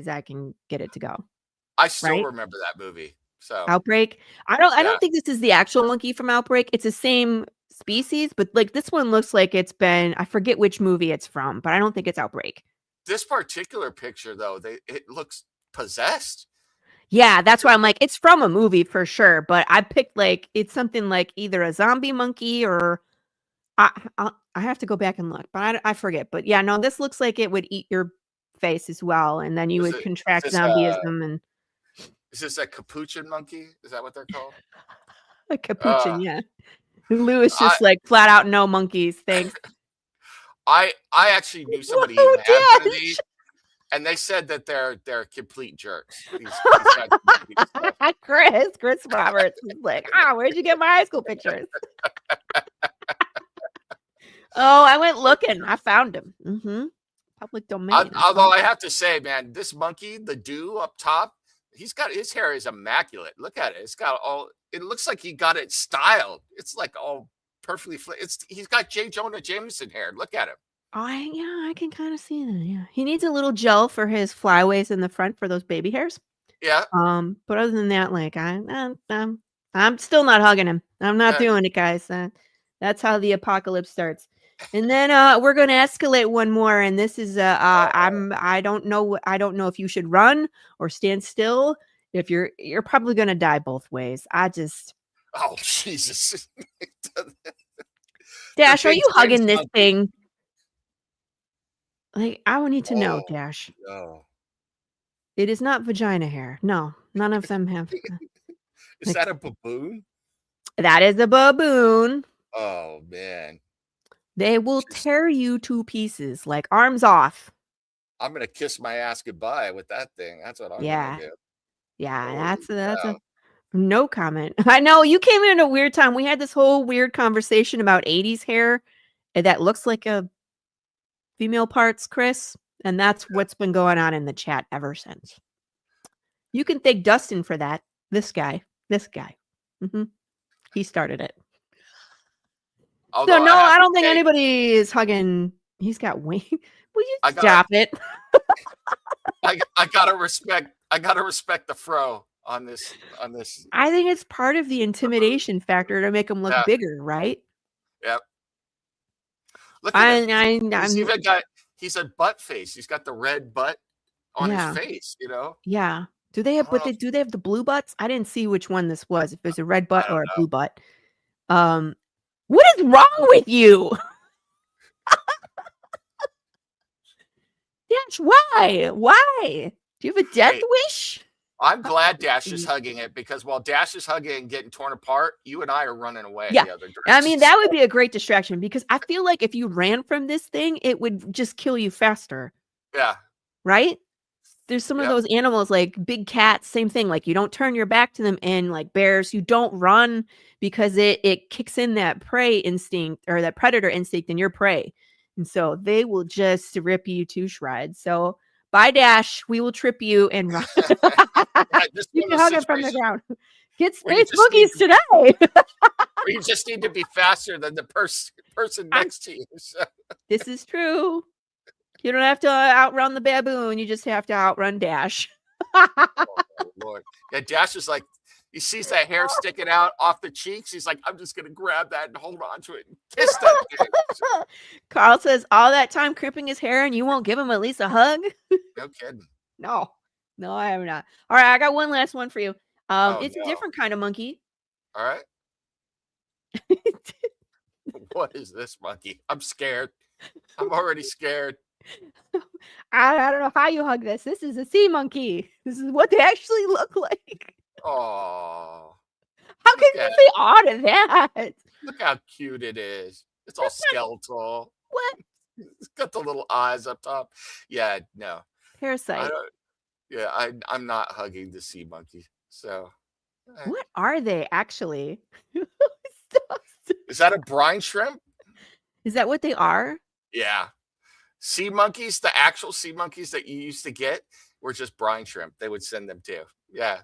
I can get it to go, I still right? remember that movie. So, Outbreak? I don't yeah. think this is the actual monkey from Outbreak. It's the same species, but, like, this one looks like it's been I forget which movie it's from, but I don't think it's Outbreak. This particular picture, though, it looks possessed. Yeah, that's why I'm like, it's from a movie for sure, but I picked, like it's something like either a zombie monkey or I have to go back and look, but I forget, but yeah, no, this looks like it would eat your face as well, and then you Is would it is contract this a zombieism and is this a capuchin monkey? Is that what they're called? A capuchin, Uh, yeah. Lewis I just like, "Flat out no monkeys, thanks." I actually knew somebody who Whoa, had one of these, Dash! and they said that they're complete jerks. These guys who do stuff. Chris Roberts is like, where'd you get my high school pictures?" Oh, I went Oh, looking. I found him. Mhm. Public domain. I although found I have to say, man, this monkey, the dew up top, his hair is immaculate. Look at it. It's got all. It looks like he got it styled. It's like all perfectly. He's got J. Jonah Jameson hair. Look at him. I can kinda see that, yeah. He needs a little gel for his flyaways in the front for those baby hairs. Yeah. But other than that, like, I'm still not hugging him. I'm not Uh, doing it, guys. That's how the apocalypse starts. And then, we're gonna escalate one more, and this is, oh, I don't know if you should run or stand still. If you're probably gonna die both ways. oh, Jesus. The Dash, are big you James hugging this monkey. thing? Like, I would need to know, Oh Dash. no. It is not vagina hair. No, none of them have, Is like, that a baboon? that is a baboon. Oh man. They will Just tear you to pieces, like, arms off. I'm gonna kiss my ass goodbye with that thing. That's what I'm gonna Yeah. do. Yeah, Holy that's a cow. no comment. I know, you came in at a weird time. We had this whole weird conversation about '80s hair, that looks like a female parts, Chris, and that's what's been going on in the chat ever since. You can thank Dustin for that. This guy. This guy. Mhm. He started it. So, Although no, I have I to don't think say, anybody is hugging he's got wings. Will you I gotta stop it? I gotta respect the fro on this. I think it's part of the intimidation factor to make him look Yeah, bigger, right? yeah. Look at him. He's I'm even got he's a butt face. He's got the red butt on his yeah, face, you know? yeah. I don't know if Do they have the blue butts? I didn't see which one this was, if it was a red butt I don't or a know. blue butt. Um, what is wrong with you? Dash, why? Why? Do you have a death Hey, wish? I'm Uh, glad Dash is y hugging it because while Dash is hugging and getting torn apart, you and I are running away yeah. the other I direction. mean, that would be a great distraction because I feel like if you ran from this thing, it would just kill you faster, Yeah. right? There's some of Yep. those animals, like big cats, same thing, like, you don't turn your back to them, and, like, bears, you don't run because it kicks in that prey instinct or that predator instinct in your prey, and so they will just rip you to shreds, so, bye, Dash, we will trip you and run. Yeah, just You one of can those hug it from the situations ground. Get where you space just need monkeys today. where you just need to be faster than the person I'm next to you. So, This is true. You don't have to outrun the baboon, you just have to outrun Dash. oh Lord. Yeah, Dash is like he sees that hair sticking out off the cheeks. He's like, I'm just gonna grab that and hold on to it and kiss that thing. Carl says, "All that time crimping his hair and you won't give him at least a hug?" No kidding. No. No, I am not. Alright, I got one last one for you. Oh It's a no. different kind of monkey. All right. What is this monkey? I'm scared. I'm already scared. I don't know how you hug this. This is a sea monkey. This is what they actually look like. Oh, How can look you at say "aw" to that? look how cute it is. It's all That's not skeletal. what? It's got the little eyes up top. Yeah, no. I Parasite. don't yeah, I'm not hugging the sea monkey. So, eh. What are they actually? Is that a brine shrimp? Is that what they are? Yeah. Sea monkeys, the actual sea monkeys that you used to get were just brine shrimp. They would send them too. Yeah.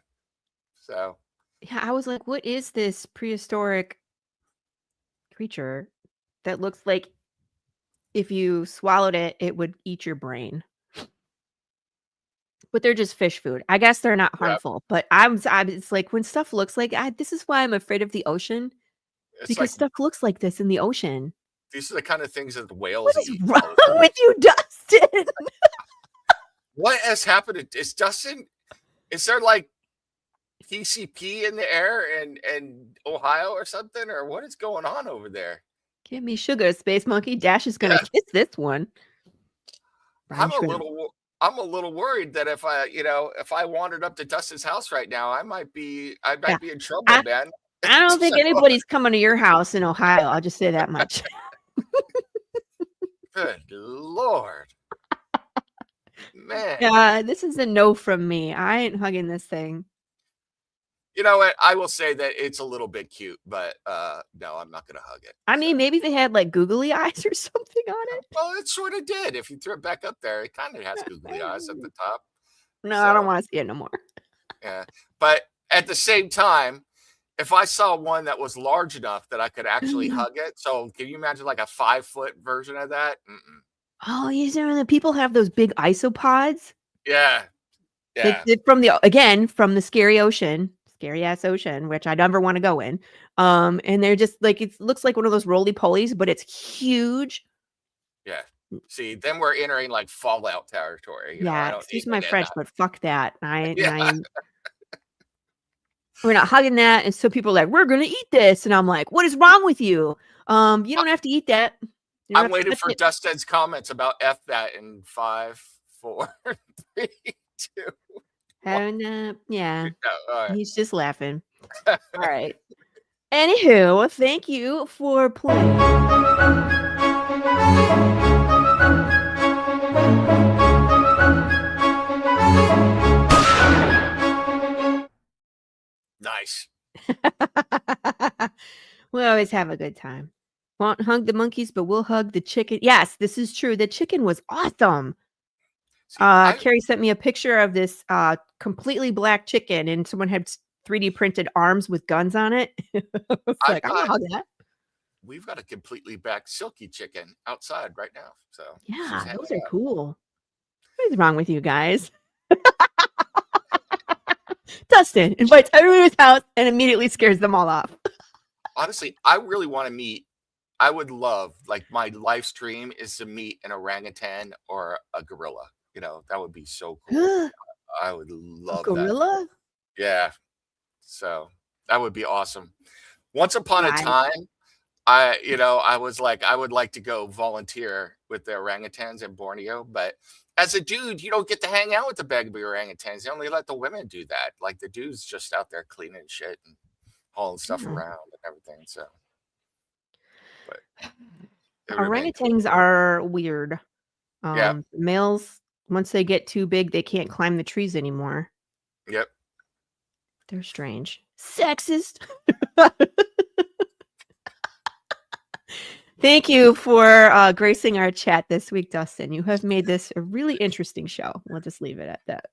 So, Yeah, I was like, "What is this prehistoric creature that looks like if you swallowed it, it would eat your brain?" But they're just fish food. I guess they're not yeah, harmful, but I'm it's like when stuff looks like this is why I'm afraid of the ocean, it's because like stuff looks like this in the ocean. these are the kind of things that the What whales is eat wrong all the time. with you, Dustin? What has happened? Is Dustin? Is there like PCP in the air in Ohio or something, or what is going on over there? Give me sugar, space monkey. Dash is gonna Yeah, kiss this one. Brine I'm a shrimp. little I'm a little worried that if I if I wandered up to Dustin's house right now, I Yeah. might be in trouble, I man. I don't So, think anybody's coming to your house in Ohio, I'll just say that much. good lord, man. Yeah, this is a no from me. I ain't hugging this thing. You know what? I will say that it's a little bit cute, but, no, I'm not gonna hug it, I so mean, maybe they had, like, googly eyes or something on well, it sorta did. If you throw it back up there, it kinda has googly eyes at the it. top, No, I don't so, wanna see it no more. yeah. But at the same time, if I saw one that was large enough that I could actually hug it, so can you imagine, like, a 5-foot version of that? Mm-mm. Oh, you know, the people have those big isopods? Yeah, Like, yeah, from the again, from the scary ass ocean, which I never wanna go in. And they're just like it looks like one of those roly-polies, but it's huge. yeah. See, then we're entering, like, Fallout territory, I Yeah, don't need excuse my any of French, that. but fuck that. Yeah, We're not hugging that, and so people are like, "We're gonna eat this," and I'm like, "What is wrong with you? You I don't have to eat that. You don't I'm have to waiting touch for it." Dustin's comments about F that in 5, 4, 3, 2, 1. And, yeah, No, alright. he's just laughing. Alright. Anywho, thank you for playing. Nice. We always have a good time. Won't hug the monkeys, but we'll hug the chicken. Yes, this is true. The chicken was awesome. See, I Carrie sent me a picture of this completely black chicken, and someone had 3D printed arms with guns on it. I was I've like, I'm gonna got hug that. we've got a completely back silky chicken outside right now, so she's Yeah, hanging those are out. cool. What is wrong with you guys? Dustin invites everyone to his house and immediately scares them all off. Honestly, I really wanna meet I would love like, my life dream is to meet an orangutan or a gorilla, that would be so cool. A I would love that. gorilla? Yeah, so that would be awesome. Once upon a Right. time, I was like, I would like to go volunteer with the orangutans in Borneo, but as a dude, you don't get to hang out with the baby orangutans. They only let the women do that. Like the dude's just out there cleaning shit and hauling stuff Yeah. around and everything. So, but it would have been cool. Orangutans are weird. Yep. Males, once they get too big, they can't climb the trees anymore. Yep. They're strange. Sexist. Thank you for gracing our chat this week, Dustin. You have made this a really interesting show. We'll just leave it at that.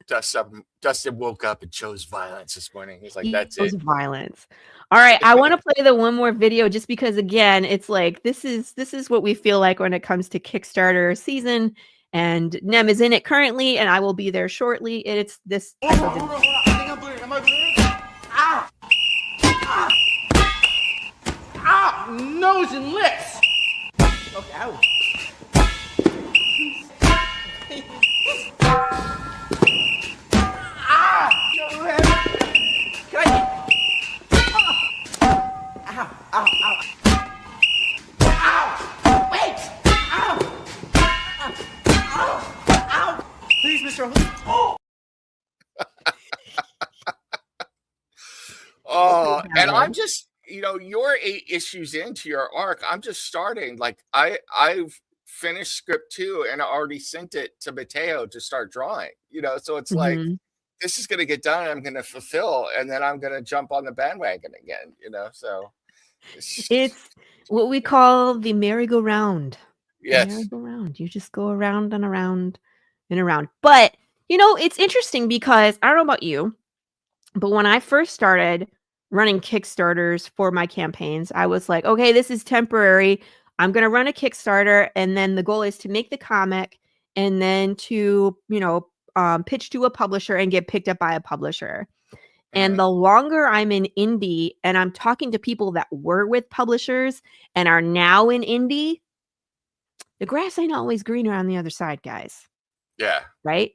Dustin woke up and chose violence this morning. He's like, He that's chose it. violence. All right, I want to play the one more video just because again, it's like this is what we feel like when it comes to Kickstarter season, and Nem is in it currently, and I will be there shortly. It's this type of video. I think I'm bleeding. Am I bleeding? Ah! Ah! Ah! Nose and lips! Okay, ow. Ah! Go ahead. Can I? Ow! Ow! Ow! Ow! Wait! Ow! Ow! Ow! Please, Mr. Oh! Oh, and I'm Valid. just, you're 8 issues into your arc. I'm just starting. Like I've finished script 2 and I already sent it to Mateo to start drawing. So it's like Mhm. this is gonna get done. I'm gonna fulfill, and then I'm gonna jump on the bandwagon again. So it's, It's what we call the merry-go-round. The yes, merry-go-round. You just go around and around and around. But, it's interesting because I don't know about you, but when I first started running Kickstarters for my campaigns, I was like, okay, this is temporary. I'm going to run a Kickstarter. And then the goal is to make the comic and then to, pitch to a publisher and get picked up by a publisher. And mhm, the longer I'm in indie and I'm talking to people that were with publishers and are now in indie, the grass ain't always greener on the other side, guys. yeah, Right?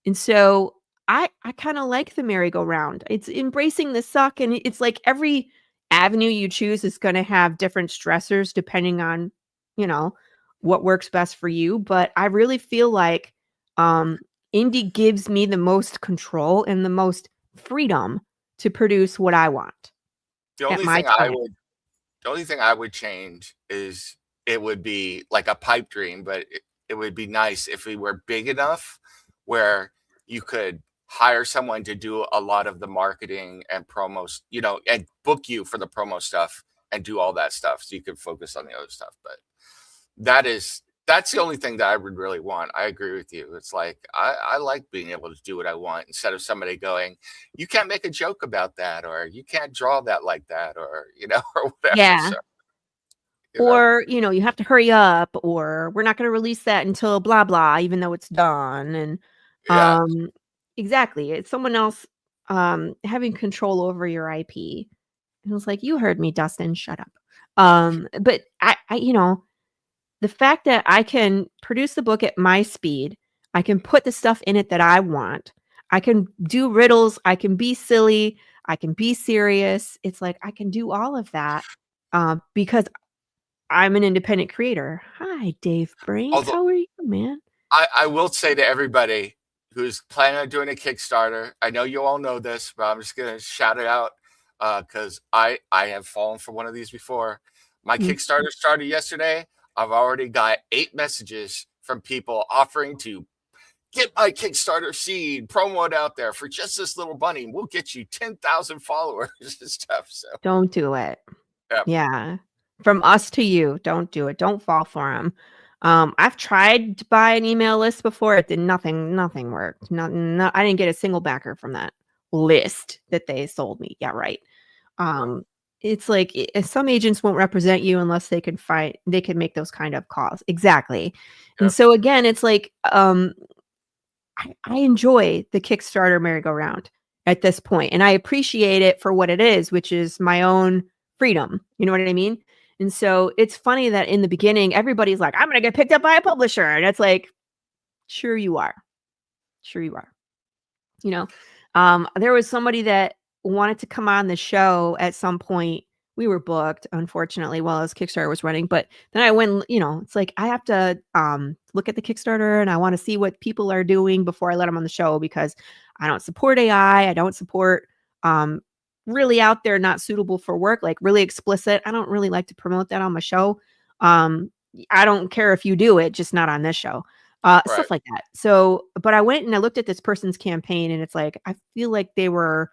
And so I kind of like the merry-go-round. It's embracing the suck, and it's like every avenue you choose is going to have different stressors depending on, you know, what works best for you. But I really feel like um, indie gives me the most control and the most freedom to produce what I want. The at only my thing I time. would the only thing I would change is it would be like a pipe dream, but it would be nice if we were big enough where you could hire someone to do a lot of the marketing and promos, and book you for the promo stuff and do all that stuff so you could focus on the other stuff. But that's the only thing that I would really want. I agree with you. It's like I like being able to do what I want instead of somebody going, you can't make a joke about that, or you can't draw that like that, or or whatever. Yeah. So you know, Or, you have to hurry up, or we're not gonna release that until blah blah, even though it's done. And yeah. exactly. It's someone else having control over your IP. And it was like, you heard me, Dustin, shut up. But the fact that I can produce the book at my speed, I can put the stuff in it that I want. I can do riddles, I can be silly, I can be serious. It's like I can do all of that because I'm an independent creator. Hi, Dave Brains. Although How are you, man? I will say to everybody who's planning on doing a Kickstarter, I know you all know this, but I'm just gonna shout it out because I have fallen for one of these before. My Mm. Kickstarter started yesterday. I've already got 8 messages from people offering to get my Kickstarter seed, promo it out there for just this little bunny. We'll get you 10,000 followers and stuff. So Don't do it. yeah, Yeah. From us to you, don't do it. Don't fall for them. I've tried to buy an email list before. It did nothing. Nothing worked. I didn't get a single backer from that list that they sold me. Yeah, right. Um, it's like some agents won't represent you unless they can make those kind of calls. Exactly. And yep, so again, it's like I enjoy the Kickstarter merry-go-round at this point, and I appreciate it for what it is, which is my own freedom. You know what I mean? And so it's funny that in the beginning, everybody's like, I'm going to get picked up by a publisher. And it's like, sure you are. Sure you are. There was somebody that wanted to come on the show at some point. We were booked, unfortunately, while his Kickstarter was running. But then I went, it's like I have to look at the Kickstarter and I want to see what people are doing before I let them on the show because I don't support AI. I don't support really out there, not suitable for work, like really explicit. I don't really like to promote that on my show. I don't care if you do it, just not on this show. right. Stuff like that. So, but I went and I looked at this person's campaign and it's like, I feel like they were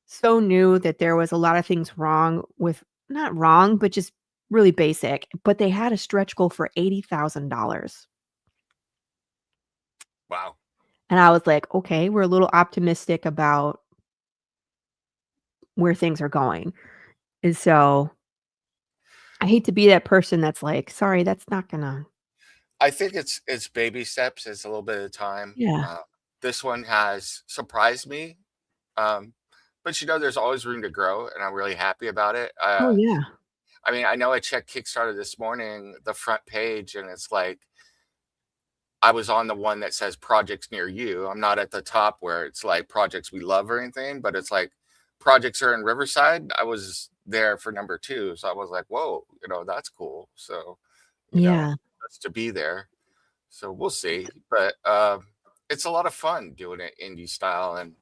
so new that there was a lot of things wrong with, not wrong, but just really basic, but they had a stretch goal for $80,000. Wow. And I was like, okay, we're a little optimistic about where things are going. And so I hate to be that person that's like, sorry, that's not gonna. I think it's baby steps. It's a little bit of time. Yeah. This one has surprised me, but there's always room to grow, and I'm really happy about it. Oh yeah. I mean, I know I checked Kickstarter this morning, the front page, and it's like I was on the one that says projects near you. I'm not at the top where it's like projects we love or anything, but it's like projects are in Riverside. I was there for number 2, so I was like, whoa, that's cool. So, Yeah. that's to be there. So we'll see. But it's a lot of fun doing it indie style. And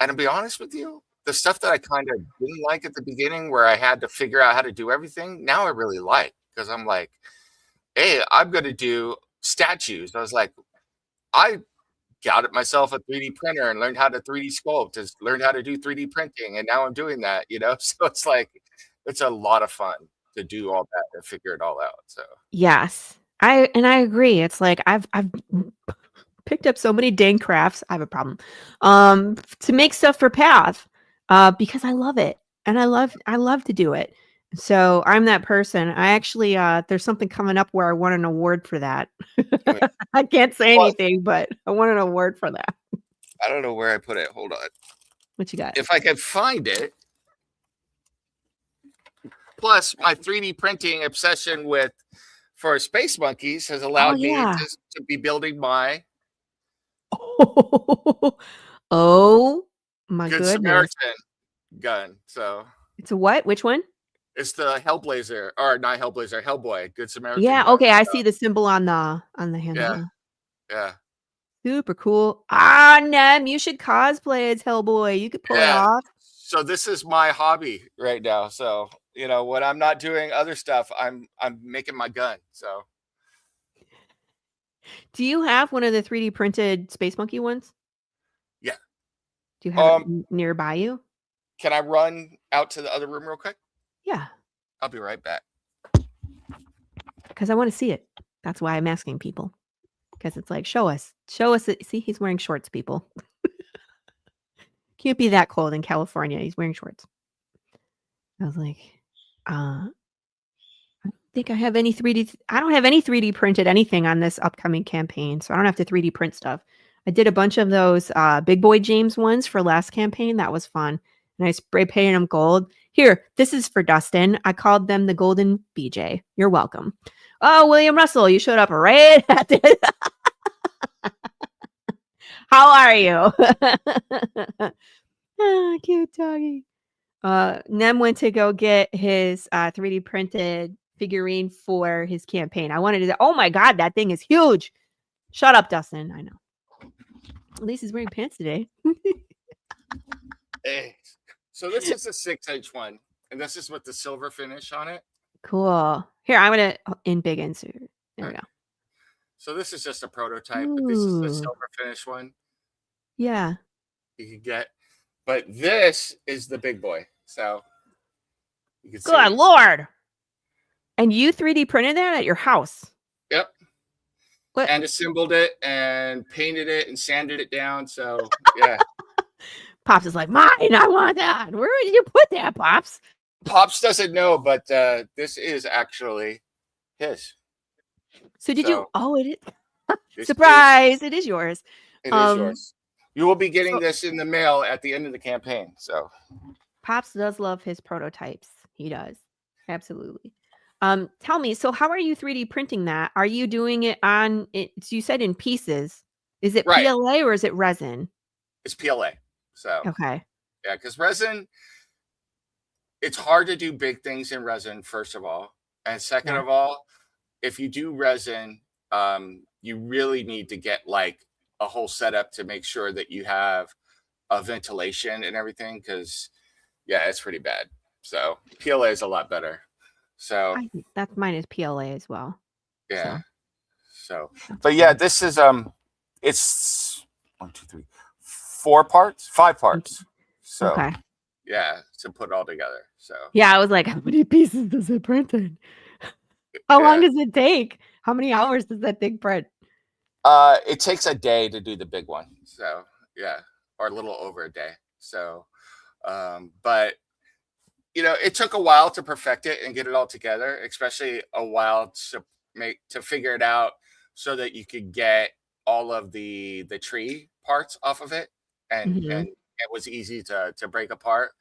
to be honest with you, the stuff that I kind of didn't like at the beginning where I had to figure out how to do everything, now I really like because I'm like, hey, I'm going to do statues. I was like, I got it myself a 3D printer and learned how to 3D sculpt, just learned how to do 3D printing. And now I'm doing that, So it's like, it's a lot of fun to do all that and figure it all out. So Yes. I agree. It's like I've picked up so many dang crafts. I have a problem. To make stuff for Path, because I love it and I love to do it. So I'm that person. I actually there's something coming up where I won an award for that. anyway, I can't say well, anything, but I won an award for that. I don't know where I put it. Hold on. What you got? If I could find it. Plus, my 3D printing obsession for Space Monkeys has Oh allowed me yeah. to be building my Oh my Good goodness. Samaritan gun. So It's a what? Which one? it's the Hellblazer, or not Hellblazer, Hellboy, Good Samaritan Yeah, gun. okay. I see the symbol on the handle. Yeah, Yeah. yeah, Super cool. Ah, Nem, you should cosplay as Hellboy. You could pull it yeah. off. So this is my hobby right now. So, when I'm not doing other stuff, I'm making my gun. So, Do you have one of the 3D printed Space Monkey ones? yeah. Do you have it Um, nearby you? can I run out to the other room real quick? Yeah, I'll be right back. because I want to see it. That's why I'm asking people. Because it's like, show us. Show us it. See, he's wearing shorts, people. Can't be that cold in California. He's wearing shorts. I was like, I don't think I have any 3D. I don't have any 3D printed anything on this upcoming campaign, so I don't have to 3D print stuff. I did a bunch of those Big Boy James ones for last campaign. That was fun. And I spray painted them gold. Here, this is for Dustin. I called them the Golden BJ. You're welcome. Oh, William Russell, you showed up right at the How are you? Ah, cute doggy. Nem went to go get his 3D printed figurine for his campaign. I wanted to say, oh my God, that thing is huge. Shut up, Dustin. I know. At least he's wearing pants today. Hey. So this is a 6-inch one, and this is with the silver finish on it. Cool. Here, I'm going to in big insert. There we go. So this is just a prototype, but this is the Ooh. silver finish one Yeah. you can get. But this is the big boy. So you can see. Good Lord. And you 3D printed that at your house? Yep. What? And assembled it and painted it and sanded it down. So yeah. Pops is like, mine. I want that. Where did you put that, Pops? Pops doesn't know, but this is actually his. So did you? Oh, it is. This Surprise! It is yours. It is yours. You will be getting so- this in the mail at the end of the campaign. So Pops does love his prototypes. He does. Absolutely. Tell me, so how are you 3D printing that? Are you doing it on it? So you said in pieces. Is it Right. PLA or is it resin? it's PLA. So Okay. yeah, because resin, it's hard to do big things in resin, first of all. And second Yeah. of all, if you do resin, you really need to get like a whole setup to make sure that you have a ventilation and everything. Because yeah, it's pretty bad. So PLA is a lot better. So I think that's mine is PLA as well. yeah. So That's but yeah, fine. this is it's 1, 2, 3, 4 parts, 5 parts. So Okay. yeah, to put all together. So Yeah, I was like, how many pieces does it print in? How long does it take? How many hours does that thing print? It takes a day to do the big one. So yeah, or a little over a day. So but it took a while to perfect it and get it all together, especially a while to figure it out so that you could get all of the tree parts off of it, and Mhm. it was easy to break apart.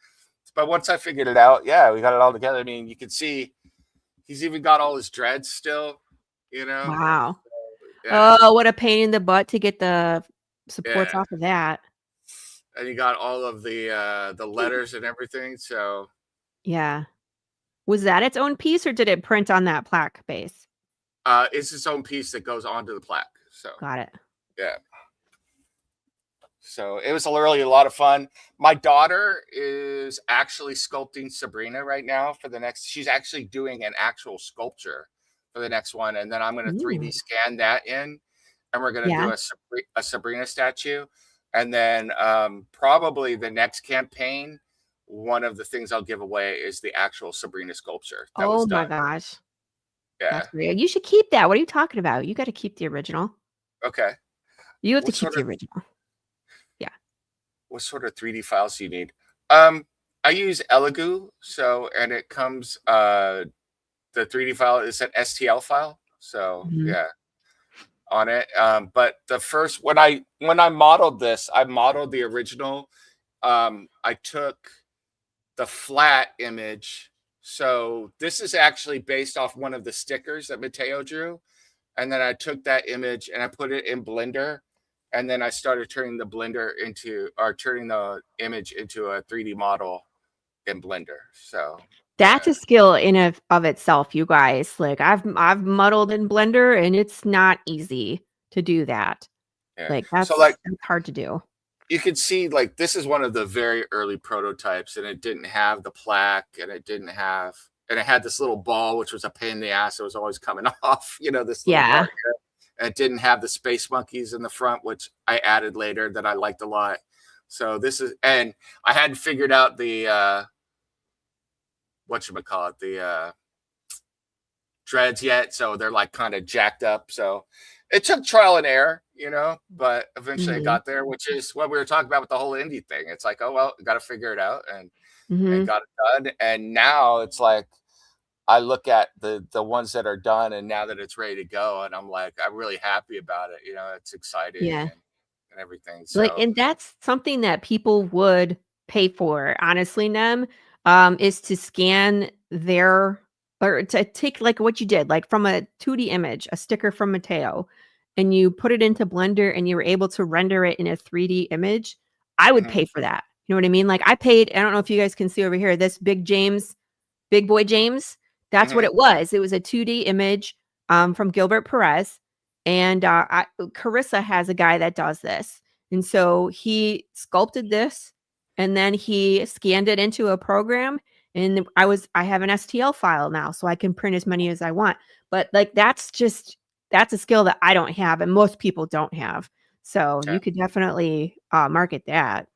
But once I figured it out, yeah, we got it all together. I mean, you can see he's even got all his dreads still, Wow. Yeah, Oh, what a pain in the butt to get the supports yeah. off of that. And you got all of the letters and everything. So Yeah. Was that its own piece or did it print on that plaque base? it's its own piece that goes onto the plaque. So Got it. yeah. So it was really a lot of fun. My daughter is actually sculpting Sabrina right now for the next. She's actually doing an actual sculpture for the next one, and then I'm going to 3D Ooh. scan that in, and we're going to Yeah. do a Sabrina statue, and then probably the next campaign, one of the things I'll give away is the actual Sabrina sculpture that was Oh my done. gosh. Yeah. That's great. You should keep that. What are you talking about? You got to keep the original. Okay. You have to What keep sort the of original. Yeah. what sort of 3D files do you need? I use Elegoo, and it comes the 3D file is an STL file. So Mhm. yeah, on it. But the first when I modeled this, I modeled the original. I took the flat image. So this is actually based off one of the stickers that Mateo drew. And then I took that image and I put it in Blender. And then I started turning the image into a 3D model in Blender. So That's a skill in of itself, you guys. Like I've modeled in Blender and it's not easy to do that. yeah. Like So that's hard to do. you could see like this is one of the very early prototypes, and it didn't have the plaque, and it had this little ball, which was a pain in the ass. It was always coming off, this little Yeah. part here. And it didn't have the space monkeys in the front, which I added later that I liked a lot. So and I hadn't figured out the whatchamacallit, the dreads yet, so they're like kind of jacked up. So it took trial and error, but eventually I got there, which is what we were talking about with the whole indie thing. It's like, oh well, got to figure it out, and got it done. And now it's like I look at the ones that are done, and now that it's ready to go, and I'm like, I'm really happy about it. It's exciting Yeah. and everything. Like, So and that's something that people would pay for, honestly, Nem, is to scan their or to take like what you did, like from a 2D image, a sticker from Mateo, and you put it into Blender and you were able to render it in a 3D image. I would pay for that. You know what I mean? Like I paid, I don't know if you guys can see over here, this Big Boy James. That's what it was. It was a 2D image from Gilbert Perez. And Carissa has a guy that does this. And so he sculpted this and then he scanned it into a program. And I have an STL file now, so I can print as many as I want. But like that's a skill that I don't have and most people don't have. So you could definitely market that.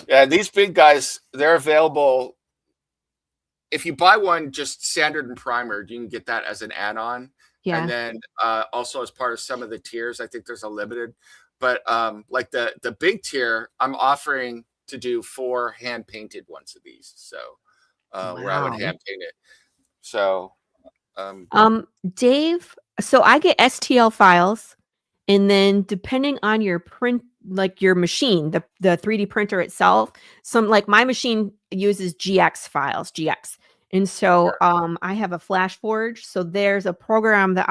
Yeah, these big guys, they're available. If you buy one just standard and primered, you can get that as an add-on. Yeah. And then also as part of some of the tiers, I think there's a limited. But like the big tier, I'm offering to do 4 hand-painted ones of these. So where I would hand paint it. So Dave, so I get STL files, and then depending on your print, like your machine, the 3D printer itself, some like my machine uses GX. And so I have a Flash Forge. So there's a program that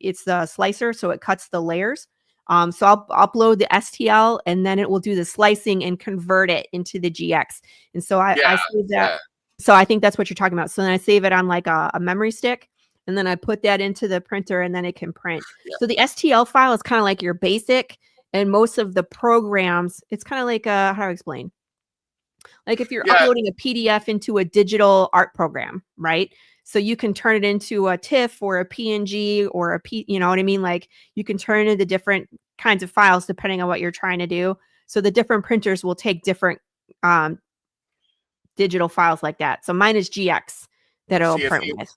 it's the slicer, so it cuts the layers. So I'll upload the STL and then it will do the slicing and convert it into the GX. And so I save that. Yeah. So I think that's what you're talking about. So then I save it on like a memory stick, and then I put that into the printer and then it can print. Yeah. So the STL file is kind of like your basic, and most of the programs, it's kind of like how do I explain? Like if you're uploading a PDF into a digital art program, right? So you can turn it into a TIFF or a PNG or you know what I mean? Like you can turn it into different kinds of files depending on what you're trying to do. So the different printers will take different digital files like that. So mine is GX that it'll print with.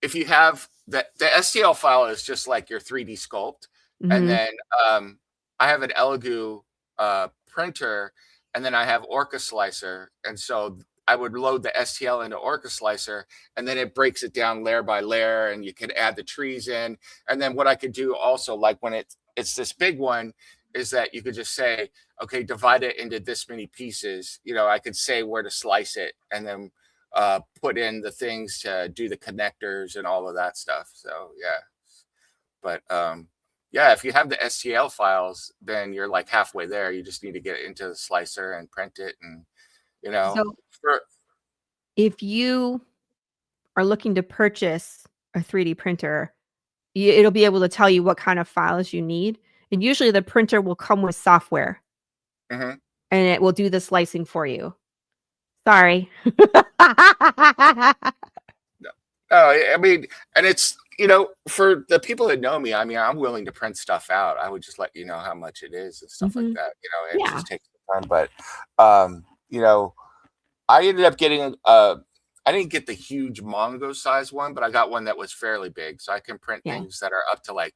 If you have the STL file is just like your 3D sculpt. And then I have an Elegoo printer, and then I have Orca Slicer. And so I would load the STL into Orca Slicer, and then it breaks it down layer by layer, and you can add the trees in. And then what I could do also, like when it's this big one, is that you could just say, okay, divide it into this many pieces. I could say where to slice it, and then put in the things to do the connectors and all of that stuff. So yeah, but if you have the STL files, then you're like halfway there. You just need to get it into the slicer and print it, and So if you are looking to purchase a 3D printer, it'll be able to tell you what kind of files you need, and usually the printer will come with software, and it will do the slicing for you. Sorry. No, I mean, and it's, for the people that know me, I mean, I'm willing to print stuff out. I would just let you know how much it is and stuff like that. It just takes time. But, I ended up getting, I didn't get the huge Mongo size one, but I got one that was fairly big. So I can print things that are up to like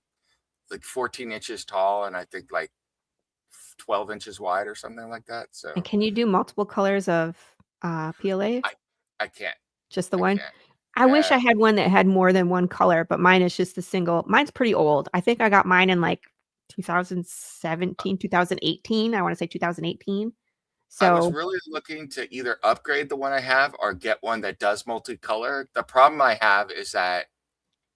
14 inches tall, and I think like 12 inches wide or something like that. So, and can you do multiple colors of PLA? I can't. Just the one? I wish I had one that had more than one color, but mine is just a single. Mine's pretty old. I think I got mine in like 2017, 2018. I want to say 2018. So I was really looking to either upgrade the one I have or get one that does multicolor. The problem I have is that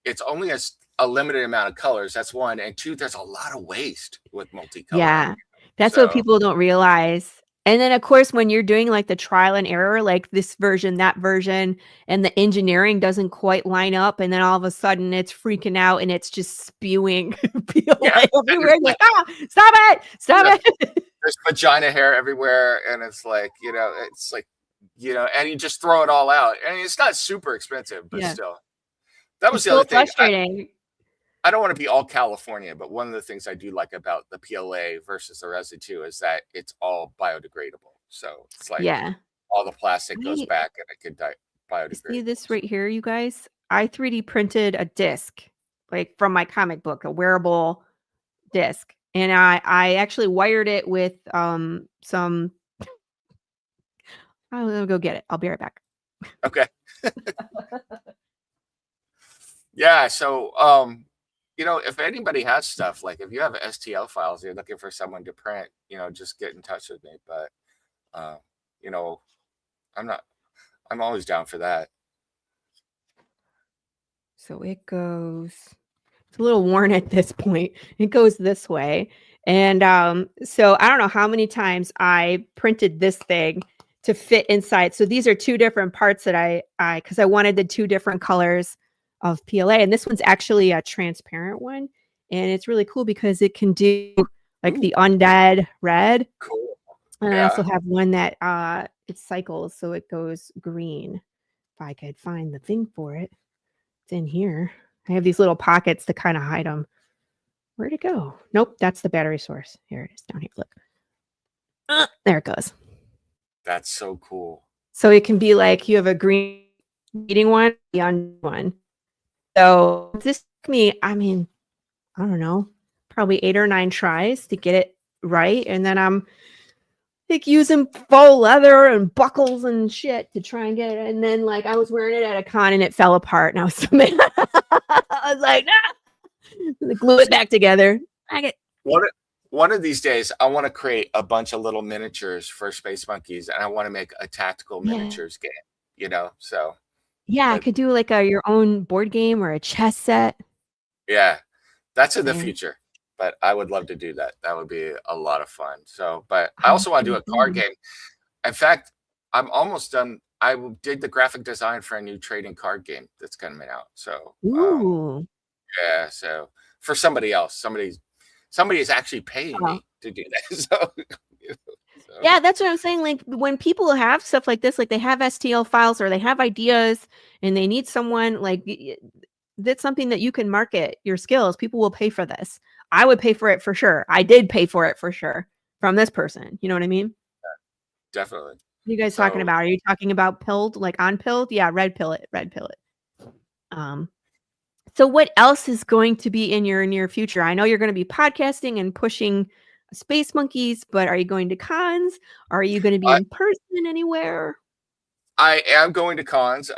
it's only a limited amount of colors. That's one. And two, there's a lot of waste with multicolor. Yeah, that's what people don't realize. And then, of course, when you're doing like the trial and error, like this version, that version, and the engineering doesn't quite line up, and then all of a sudden it's freaking out and it's just spewing PLA everywhere. Like, stop it! there's vagina hair everywhere, and it's like, and you just throw it all out. And it's not super expensive, but Yeah. still. That was It's the other so thing. frustrating. I don't want to be all California, but one of the things I do like about the PLA versus the resin too is that it's all biodegradable. So it's like Yeah. all the plastic goes I back and it can see biodegradable. this right here, you guys? I 3D printed a disc, like from my comic book, a wearable disc. And I actually wired it with some I'll go get it. I'll be right back. Okay. Yeah. So, if anybody has stuff, like if you have STL files, you're looking for someone to print, just get in touch with me. But, uh, you know, I'm always down for that. So it goes, it's a little worn at this point. It goes this way. And so I don't know how many times I printed this thing to fit inside. So these are two different parts that because I wanted the two different colors of PLA. And this one's actually a transparent one. And it's really cool because it can do like Ooh, the undead red. cool. And I also Yeah. have one that it cycles, so it goes green. If I could find the thing for it, it's in here. I have these little pockets to kind of hide them. Where'd it go? Nope, that's the battery source. Here it is down here. Look. There it goes. That's so cool. So it can be like you have a green eating one, the undead one. So this took me, I don't know, probably 8 or 9 tries to get it right. And then I'm like using faux leather and buckles and shit to try and get it. And then like I was wearing it at a con and it fell apart. And I was so mad. I was like, nah. Glue it back together. One of these days, I want to create a bunch of little miniatures for Space Monkeys, and I want to make a tactical miniatures game. So Yeah, I but could do like your own board game or a chess set. yeah, that's in the Man. future. But I would love to do that. That would be a lot of fun. So, but I Oh, also want to do a that's card fun. game. In fact, I'm almost done. I did the graphic design for a new trading card game that's coming out. So, Ooh. yeah. So for somebody else, somebody is actually paying Oh. me to do that. So, Yeah, that's what I'm saying. Like when people have stuff like this, like they have STL files or they have ideas and they need someone like that's something that you can market your skills. People will pay for this. I would pay for it for sure. I did pay for it for sure from this person. You know what I mean? definitely. What are you guys talking So about? Are you talking about pilled, like on pilled? Yeah, red pill it. Um, so what else is going to be in your near future? I know you're going to be podcasting and pushing Space Monkeys, but are you going to cons? Are you going to be I, in person anywhere? I am going to cons.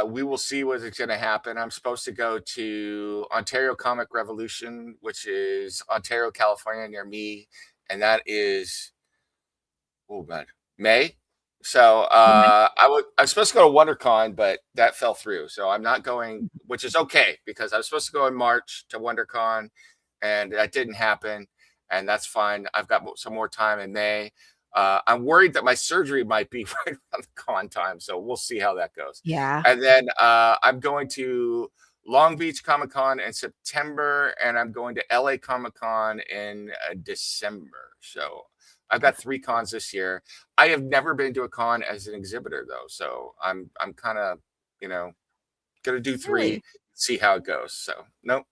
We will see what is going to happen. I'm supposed to go to Ontario Comic Revolution, which is Ontario, California, near me, and that is May. So I was supposed to go to WonderCon, but that fell through. So I'm not going, which is okay because I was supposed to go in March to WonderCon, and that didn't happen, and that's fine. I've got some more time in May. I'm worried that my surgery might be right around the con time, so we'll see how that goes. Yeah. And then I'm going to Long Beach Comic Con in September, and I'm going to LA Comic Con in December. So I've got 3 cons this year. I have never been to a con as an exhibitor though, so I'm kind of gonna do 3, Really? see how it goes. So nope.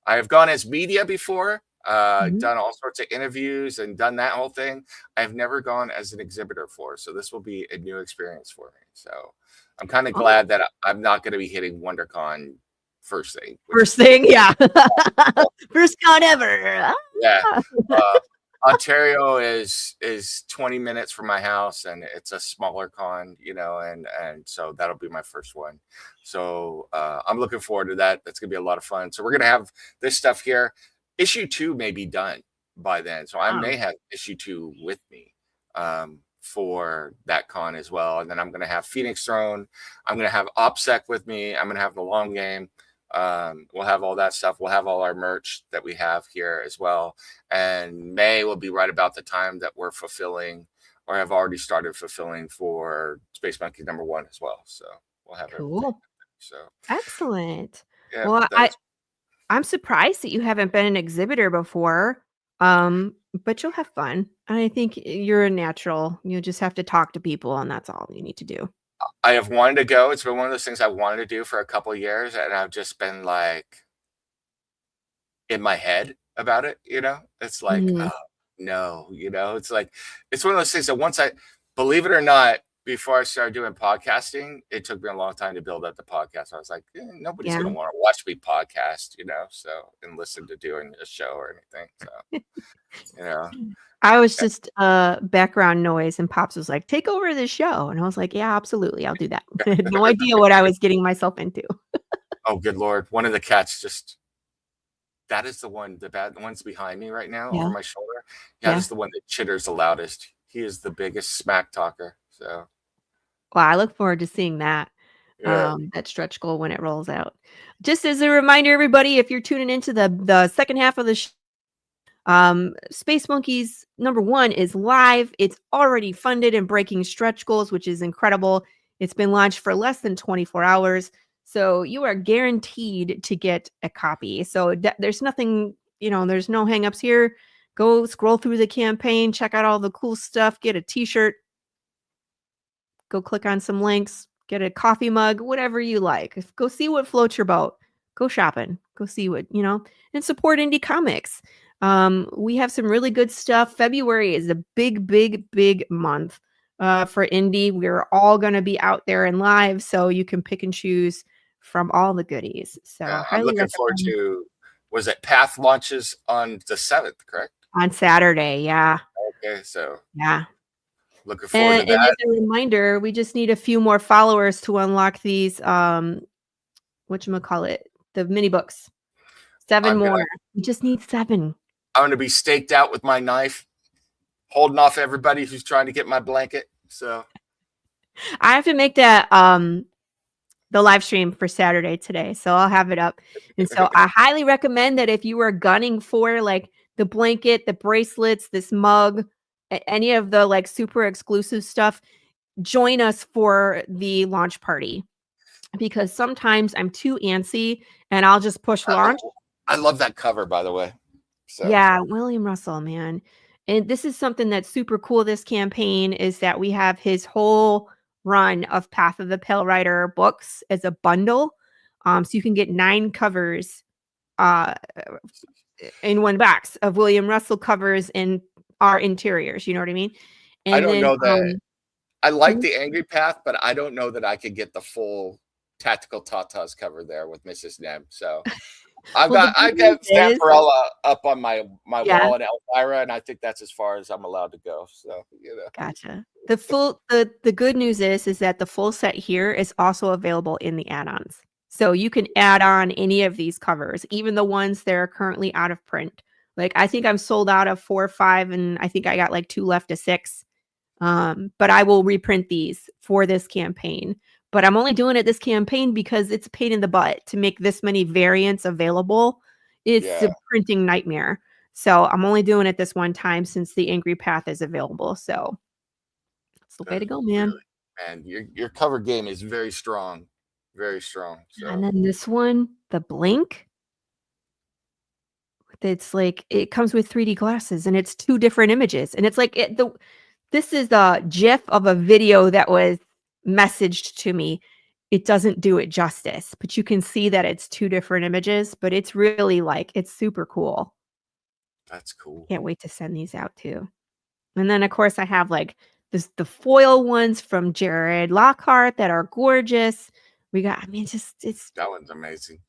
I have gone as media before, Mhm. done all sorts of interviews and done that whole thing. I've never gone as an exhibitor for, so this will be a new experience for me. So I'm kind of Oh, glad that I'm not going to be hitting WonderCon first thing, which first is good. thing, yeah. First con ever. Yeah. Ah. Uh, Ontario is 20 minutes from my house, and it's a smaller con, and so that'll be my first one. So I'm looking forward to that. That's gonna be a lot of fun. So we're gonna have this stuff here. Issue 2 may be done by then, so I Wow. may have issue 2 with me for that con as well. And then I'm gonna have Phoenix Throne. I'm gonna have OPSEC with me. I'm gonna have the long game. We'll have all that stuff. We'll have all our merch that we have here as well. And May will be right about the time that we're fulfilling or have already started fulfilling for Space Monkey #1 as well. So we'll have everything. Cool. So Excellent. yeah, Well, that's I'm surprised that you haven't been an exhibitor before. but you'll have fun. I think you're a natural. You just have to talk to people, and that's all you need to do. I have wanted to go. It's been one of those things I wanted to do for a couple of years, and I've just been like in my head about it. It's like, Mm, oh no, it's like it's one of those things that once I believe it or not, before I started doing podcasting, it took me a long time to build up the podcast. I was like, nobody's yeah. going to want to watch me podcast, so and listen to doing a show or anything. So, you know, I was just background noise, and Pops was like, "Take over the show," and I was like, "Yeah, absolutely, I'll do that." I had no idea what I was getting myself into. oh, good Lord. One of the cats that is the one, the one's behind me right now over Yeah, my shoulder. That yeah. is the one that chitters the loudest. He is the biggest smack talker. So, Well, I look forward to seeing yeah. that stretch goal when it rolls out. Just as a reminder, everybody, if you're tuning into the second half of the Space Monkeys #1 is live. It's already funded and breaking stretch goals, which is incredible. It's been launched for less than 24 hours. So you are guaranteed to get a copy. So there's nothing, there's no hangups here. Go scroll through the campaign, check out all the cool stuff, get a t-shirt, go click on some links, get a coffee mug, whatever you like. Go see what floats your boat. Go shopping. Go see what, and support indie comics. We have some really good stuff. February is a big, big, big month for indie. We're all going to be out there and live, so you can pick and choose from all the goodies. So I'm highly looking forward recommend to, was it Path launches on the 7th, correct? on Saturday. Yeah. Okay, so Yeah. looking forward to And that. as a reminder, we just need a few more followers to unlock these whatchamacallit, the mini books. 7 I'm more. gonna We just need 7. I'm gonna be staked out with my knife, holding off everybody who's trying to get my blanket. So I have to make that the live stream for Saturday today, so I'll have it up. And so I highly recommend that if you are gunning for like the blanket, the bracelets, this mug, any of the like super exclusive stuff, join us for the launch party. Because sometimes I'm too antsy and I'll just push launch. I love that cover, by the way. So Yeah, William Russell, man. And this is something that's super cool, this campaign, is that we have his whole run of Path of the Pale Rider books as a bundle. So you can get 9 covers uh, in one box of William Russell covers in our interiors. You know what I mean? I And don't then, know that I like mhm. the Angry Path, but I don't know that I could get the full Tactical Tatas cover there with Mrs. Nem. So Well, the I good news got is, Vampirella up on my yeah. wall in Elvira, and I think that's as far as I'm allowed to go. So Gotcha. The good news is that the full set here is also available in the add-ons. So you can add on any of these covers, even the ones that are currently out of print. Like I think I'm sold out of 4 or 5, and I think I got like 2 left of 6. But I will reprint these for this campaign. But I'm only doing it this campaign because it's a pain in the butt to make this many variants available. It's a yeah, printing nightmare. So I'm only doing it this one time since the Angry Path is available. So that's the way to go, man. really, man, your cover game is very strong, very strong. And So then this one, the Blink, it's like it comes with 3D glasses and it's 2 different images. And it's like this is a GIF of a video that was messaged to me. It doesn't do it justice, but you can see that it's 2 different images, but it's really like it's super cool. that's cool. Can't wait to send these out too. And then of course I have like the foil ones from Jared Lockhart that are gorgeous. We got, I mean, it's That one's amazing.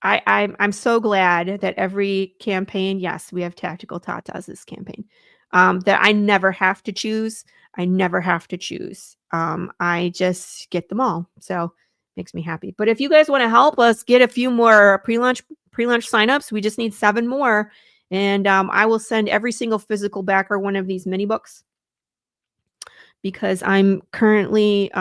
I'm so glad that every campaign, yes, we have tactical tatas this campaign. That I never have to choose. I never have to choose. I just get them all. So makes me happy. But if you guys want to help us get a few more pre-launch signups, we just need 7 more. And I will send every single physical backer one of these mini books because I'm currently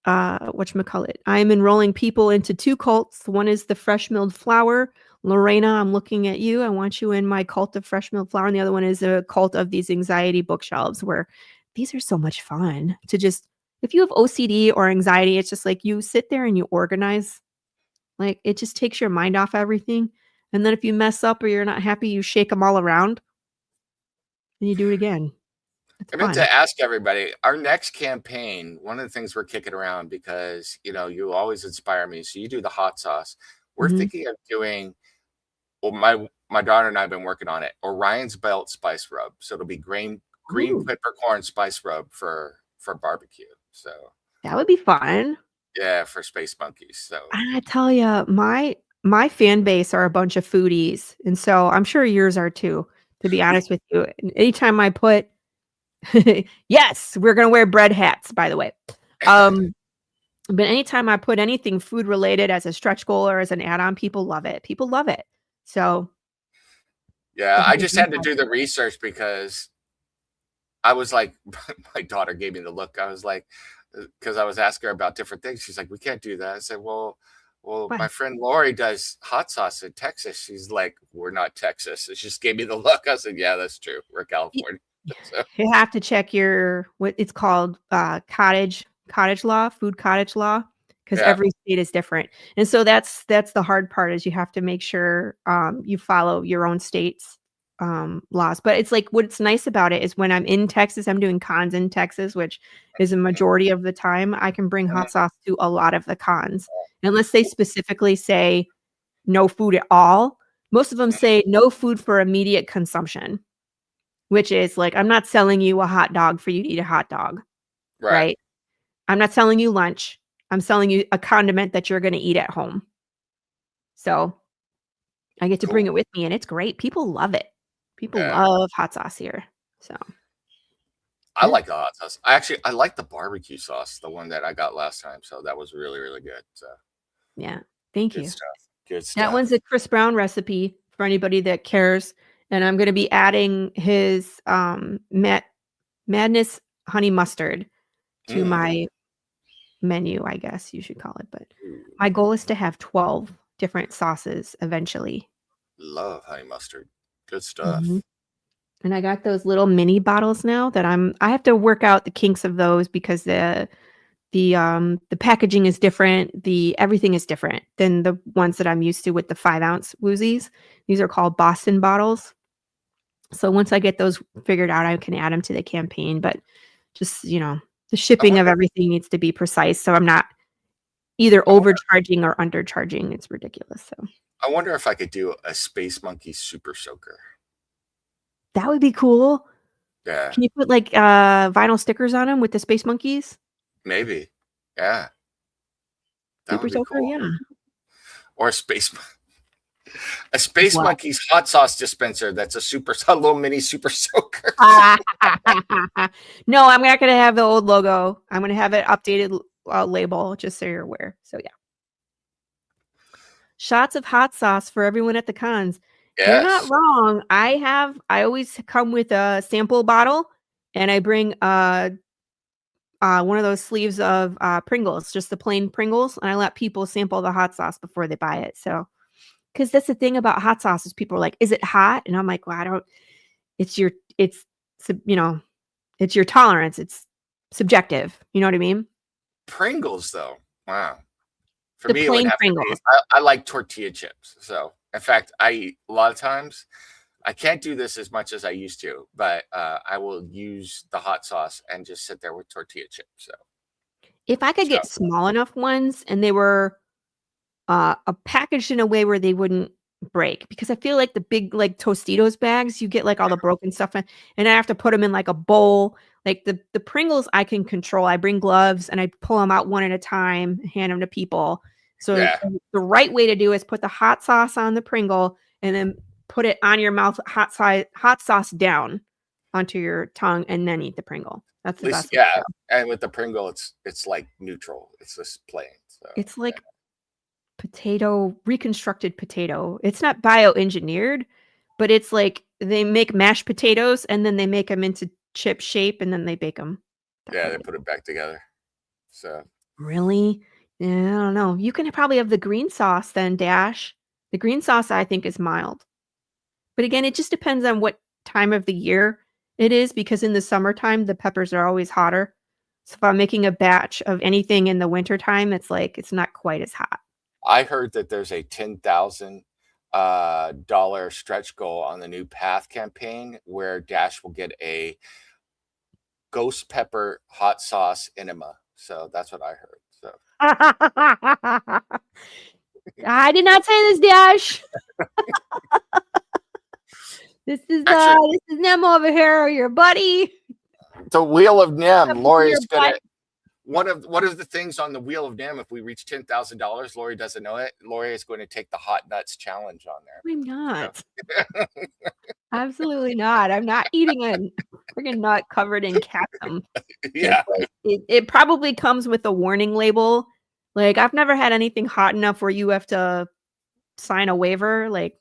whatchamacallit, I'm enrolling people into 2 cults. One is the fresh milled flour. Lorena, I'm looking at you. I want you in my cult of fresh milled flour. And the other one is a cult of these anxiety bookshelves where these are so much fun to just, if you have OCD or anxiety, it's just like you sit there and you organize. Like it just takes your mind off everything. And then if you mess up or you're not happy, you shake them all around. and you do it again. It's I meant fun. to ask everybody, our next campaign, one of the things we're kicking around because, you always inspire me. So you do the hot sauce. We're Mhm. thinking of doing, well, my daughter and I have been working on it, Orion's Belt spice rub. So it'll be green Ooh, peppercorn spice rub for barbecue. So that would be fun. yeah, for space monkeys. So I tell you, my fan base are a bunch of foodies, and so I'm sure yours are too, to be honest with you. And anytime I put yes, we're gonna wear bread hats, by the way. Um, but anytime I put anything food related as a stretch goal or as an add-on, people love it. People love it. So the yeah, I whole just had to do the research because I was like, my daughter gave me the look. I was like, because I was asking her about different things. She's like, we can't do that. I said, well, my why? friend Lori does hot sauce in Texas. She's like, we're not Texas. She just gave me the look. I said, yeah, that's true. We're Y California. So You have to check your what it's called, cottage law, food cottage law, because yeah, every state is different. And so that's the hard part is you have to make sure, you follow your own state's, laws. But it's like what's nice about it is when I'm in Texas, I'm doing cons in Texas, which is a majority of the time, I can bring hot sauce to a lot of the cons. Unless they specifically say no food at all, most of them say no food for immediate consumption. Which is like, I'm not selling you a hot dog for you to eat a hot dog, right. right? I'm not selling you lunch. I'm selling you a condiment that you're gonna eat at home. So, I get to bring Cool. it with me, and it's great. People love it. People Yeah. love hot sauce here. So, I yeah, like the hot sauce. I like the barbecue sauce, the one that I got last time. So that was really, really good. So yeah. Thank good you. stuff. Good That one's stuff. a Chris Brown recipe for anybody that cares, and I'm gonna be adding his, Madness honey mustard to Mm. my menu, I guess you should call it, but Ooh, my goal is to have 12 different sauces eventually. love honey mustard. Good Mhm. stuff. And I got those little mini bottles now that I have to work out the kinks of those because the packaging is different, the everything is different than the ones that I'm used to with the 5-ounce Woozies. These are called Boston bottles. So once I get those figured out, I can add them to the campaign, but just, the I shipping of wonder. everything needs to be precise, so I'm not either I wonder. overcharging or undercharging. It's ridiculous, so I wonder if I could do a Space Monkey Super Soaker. that would be cool. Yeah, Can you put, like, vinyl stickers on them with the space monkeys? maybe. Yeah, that Super would be soaker, cool. yeah. Or a Space What? Monkey's hot sauce dispenser that's a little mini Super Soaker. No, I'm not gonna have the old logo. I'm gonna have it updated, label, just so you're aware. So, yeah. Shots of hot sauce for everyone at the cons. They're not Yes. wrong. I always come with a sample bottle, and I bring, one of those sleeves of, Pringles, just the plain Pringles, and I let people sample the hot sauce before they buy it, so 'cause that's the thing about hot sauce is people are like, "Is it hot?" And I'm like, "Well, I don't it's your it's sub you know, it's your tolerance, it's subjective." You know what I mean? Pringles, though. Wow. For The me, it would plain have to be. Pringles. I like tortilla chips. So, in fact, I eat a lot of times. I can't do this as much as I used to, but I will use the hot sauce and just sit there with tortilla chips. So, If I could so get small enough ones and they were packaged in a way where they wouldn't break because I feel like the big like Tostitos bags, you get like all the broken stuff in, and I have to put them in like a bowl. Like the Pringles, I can control. I bring gloves and I pull them out one at a time, hand them to people. So yeah, the right way to do is put the hot sauce on the Pringle and then put it on your mouth, hot sauce down onto your tongue, and then eat the Pringle. That's at the least best way to yeah. go. And with the Pringle, it's like neutral. It's just plain. So It's like reconstructed potato. It's not bioengineered, but it's like they make mashed potatoes and then they make them into chip shape and then they bake them that yeah, they way. put it back together. So Really? Yeah, I don't know. You can probably have the green sauce then, Dash. The green sauce I think is mild. But again, it just depends on what time of the year it is because in the summertime the peppers are always hotter. So if I'm making a batch of anything in the wintertime, it's like it's not quite as hot. I heard that there's a 10,000 dollar stretch goal on the new Path campaign, where Dash will get a ghost pepper hot sauce enema. So that's what I heard. So I did not say this, Dash. This is Nemo over here, your buddy. the Wheel of Nem. Lori's Your gonna butt. one of the things on the Wheel of Nem. If we reach $10,000, Lori doesn't know it. Lori is going to take the hot nuts challenge on there. I'm not. Absolutely not. I'm not eating a freaking nut covered in capsum. Yeah, It probably comes with a warning label. Like, I've never had anything hot enough where you have to sign a waiver. Like,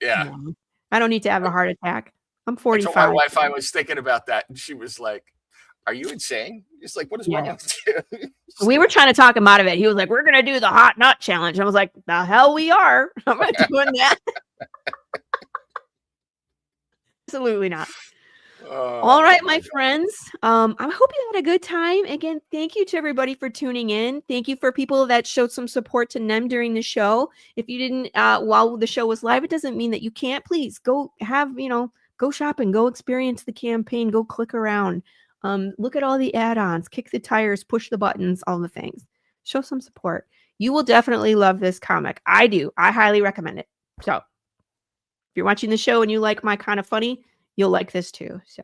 yeah. no. I don't need to have a heart attack. I'm I told 45. my wife I was thinking about that, and she was like, "Are you insane?" It's like, "What is wrong with you?" We were trying to talk him out of it. He was like, "We're gonna do the hot nut challenge." I was like, "The hell we are! I'm not doing that." Absolutely not. All right, my friends. I hope you had a good time. Again, thank you to everybody for tuning in. Thank you for people that showed some support to Nem during the show. If you didn't, while the show was live, it doesn't mean that you can't. Please go go shopping, go experience the campaign, go click around, look at all the add-ons, kick the tires, push the buttons, all the things. Show some support. You will definitely love this comic. I do. I highly recommend it. So, if you're watching the show and you like my kind of funny, you'll like this too. So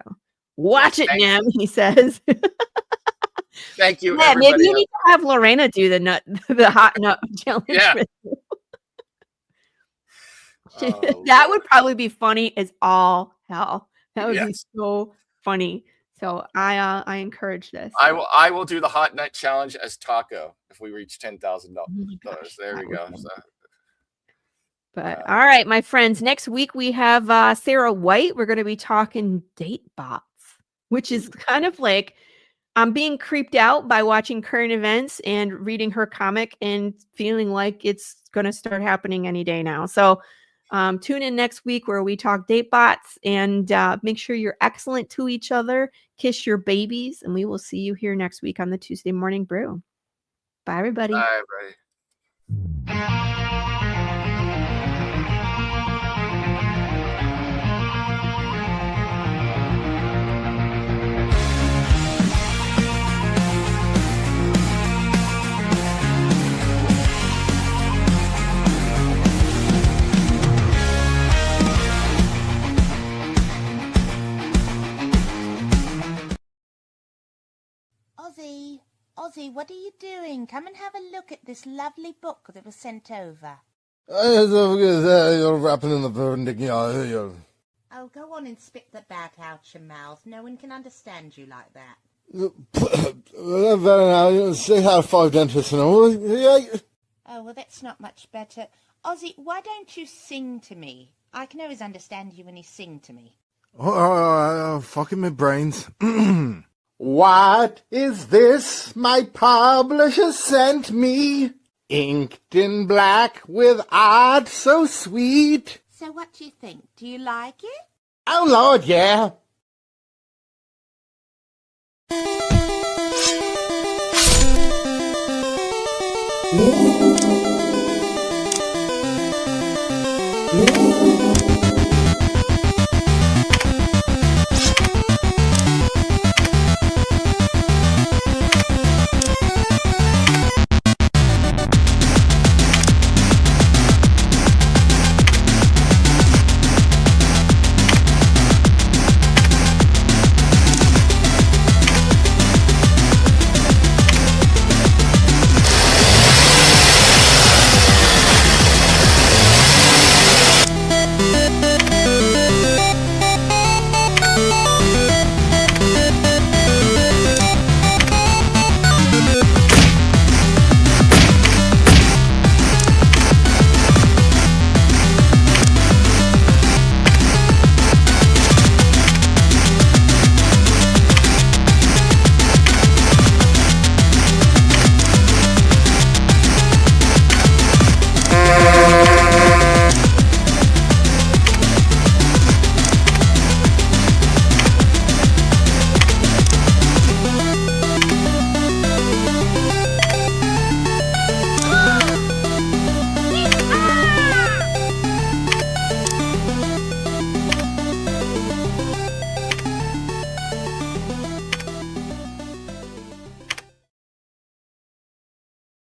watch it, Nem, he says. Thank you, Yeah, everybody. maybe you need to have Lorena do the hot nut challenge. Yeah. With you. Oh, that Lord. would probably be funny as all hell. That would be Yes. so funny. So I encourage this. I will do the hot nut challenge as Taco if we reach $10,000. Oh my gosh, There we that would go. be So, But all right, my friends, next week we have Sarah White. We're going to be talking date bots, which is kind of like I'm being creeped out by watching current events and reading her comic and feeling like it's going to start happening any day now. So tune in next week where we talk date bots and make sure you're excellent to each other. Kiss your babies, and we will see you here next week on the Tuesday Morning Brew. Bye, everybody. bye, everybody. Ozzy, what are you doing? Come and have a look at this lovely book that was sent over. You're wrapping in the burning. Oh, go on and spit the bat out your mouth. No one can understand you like that. Say how 5 dentists and all. Oh, well, that's not much better. Ozzy, why don't you sing to me? I can always understand you when you sing to me. Fucking my brains. What is this my publisher sent me? Inked in black with art so sweet. So what do you think? Do you like it? Oh, Lord, yeah. Ooh.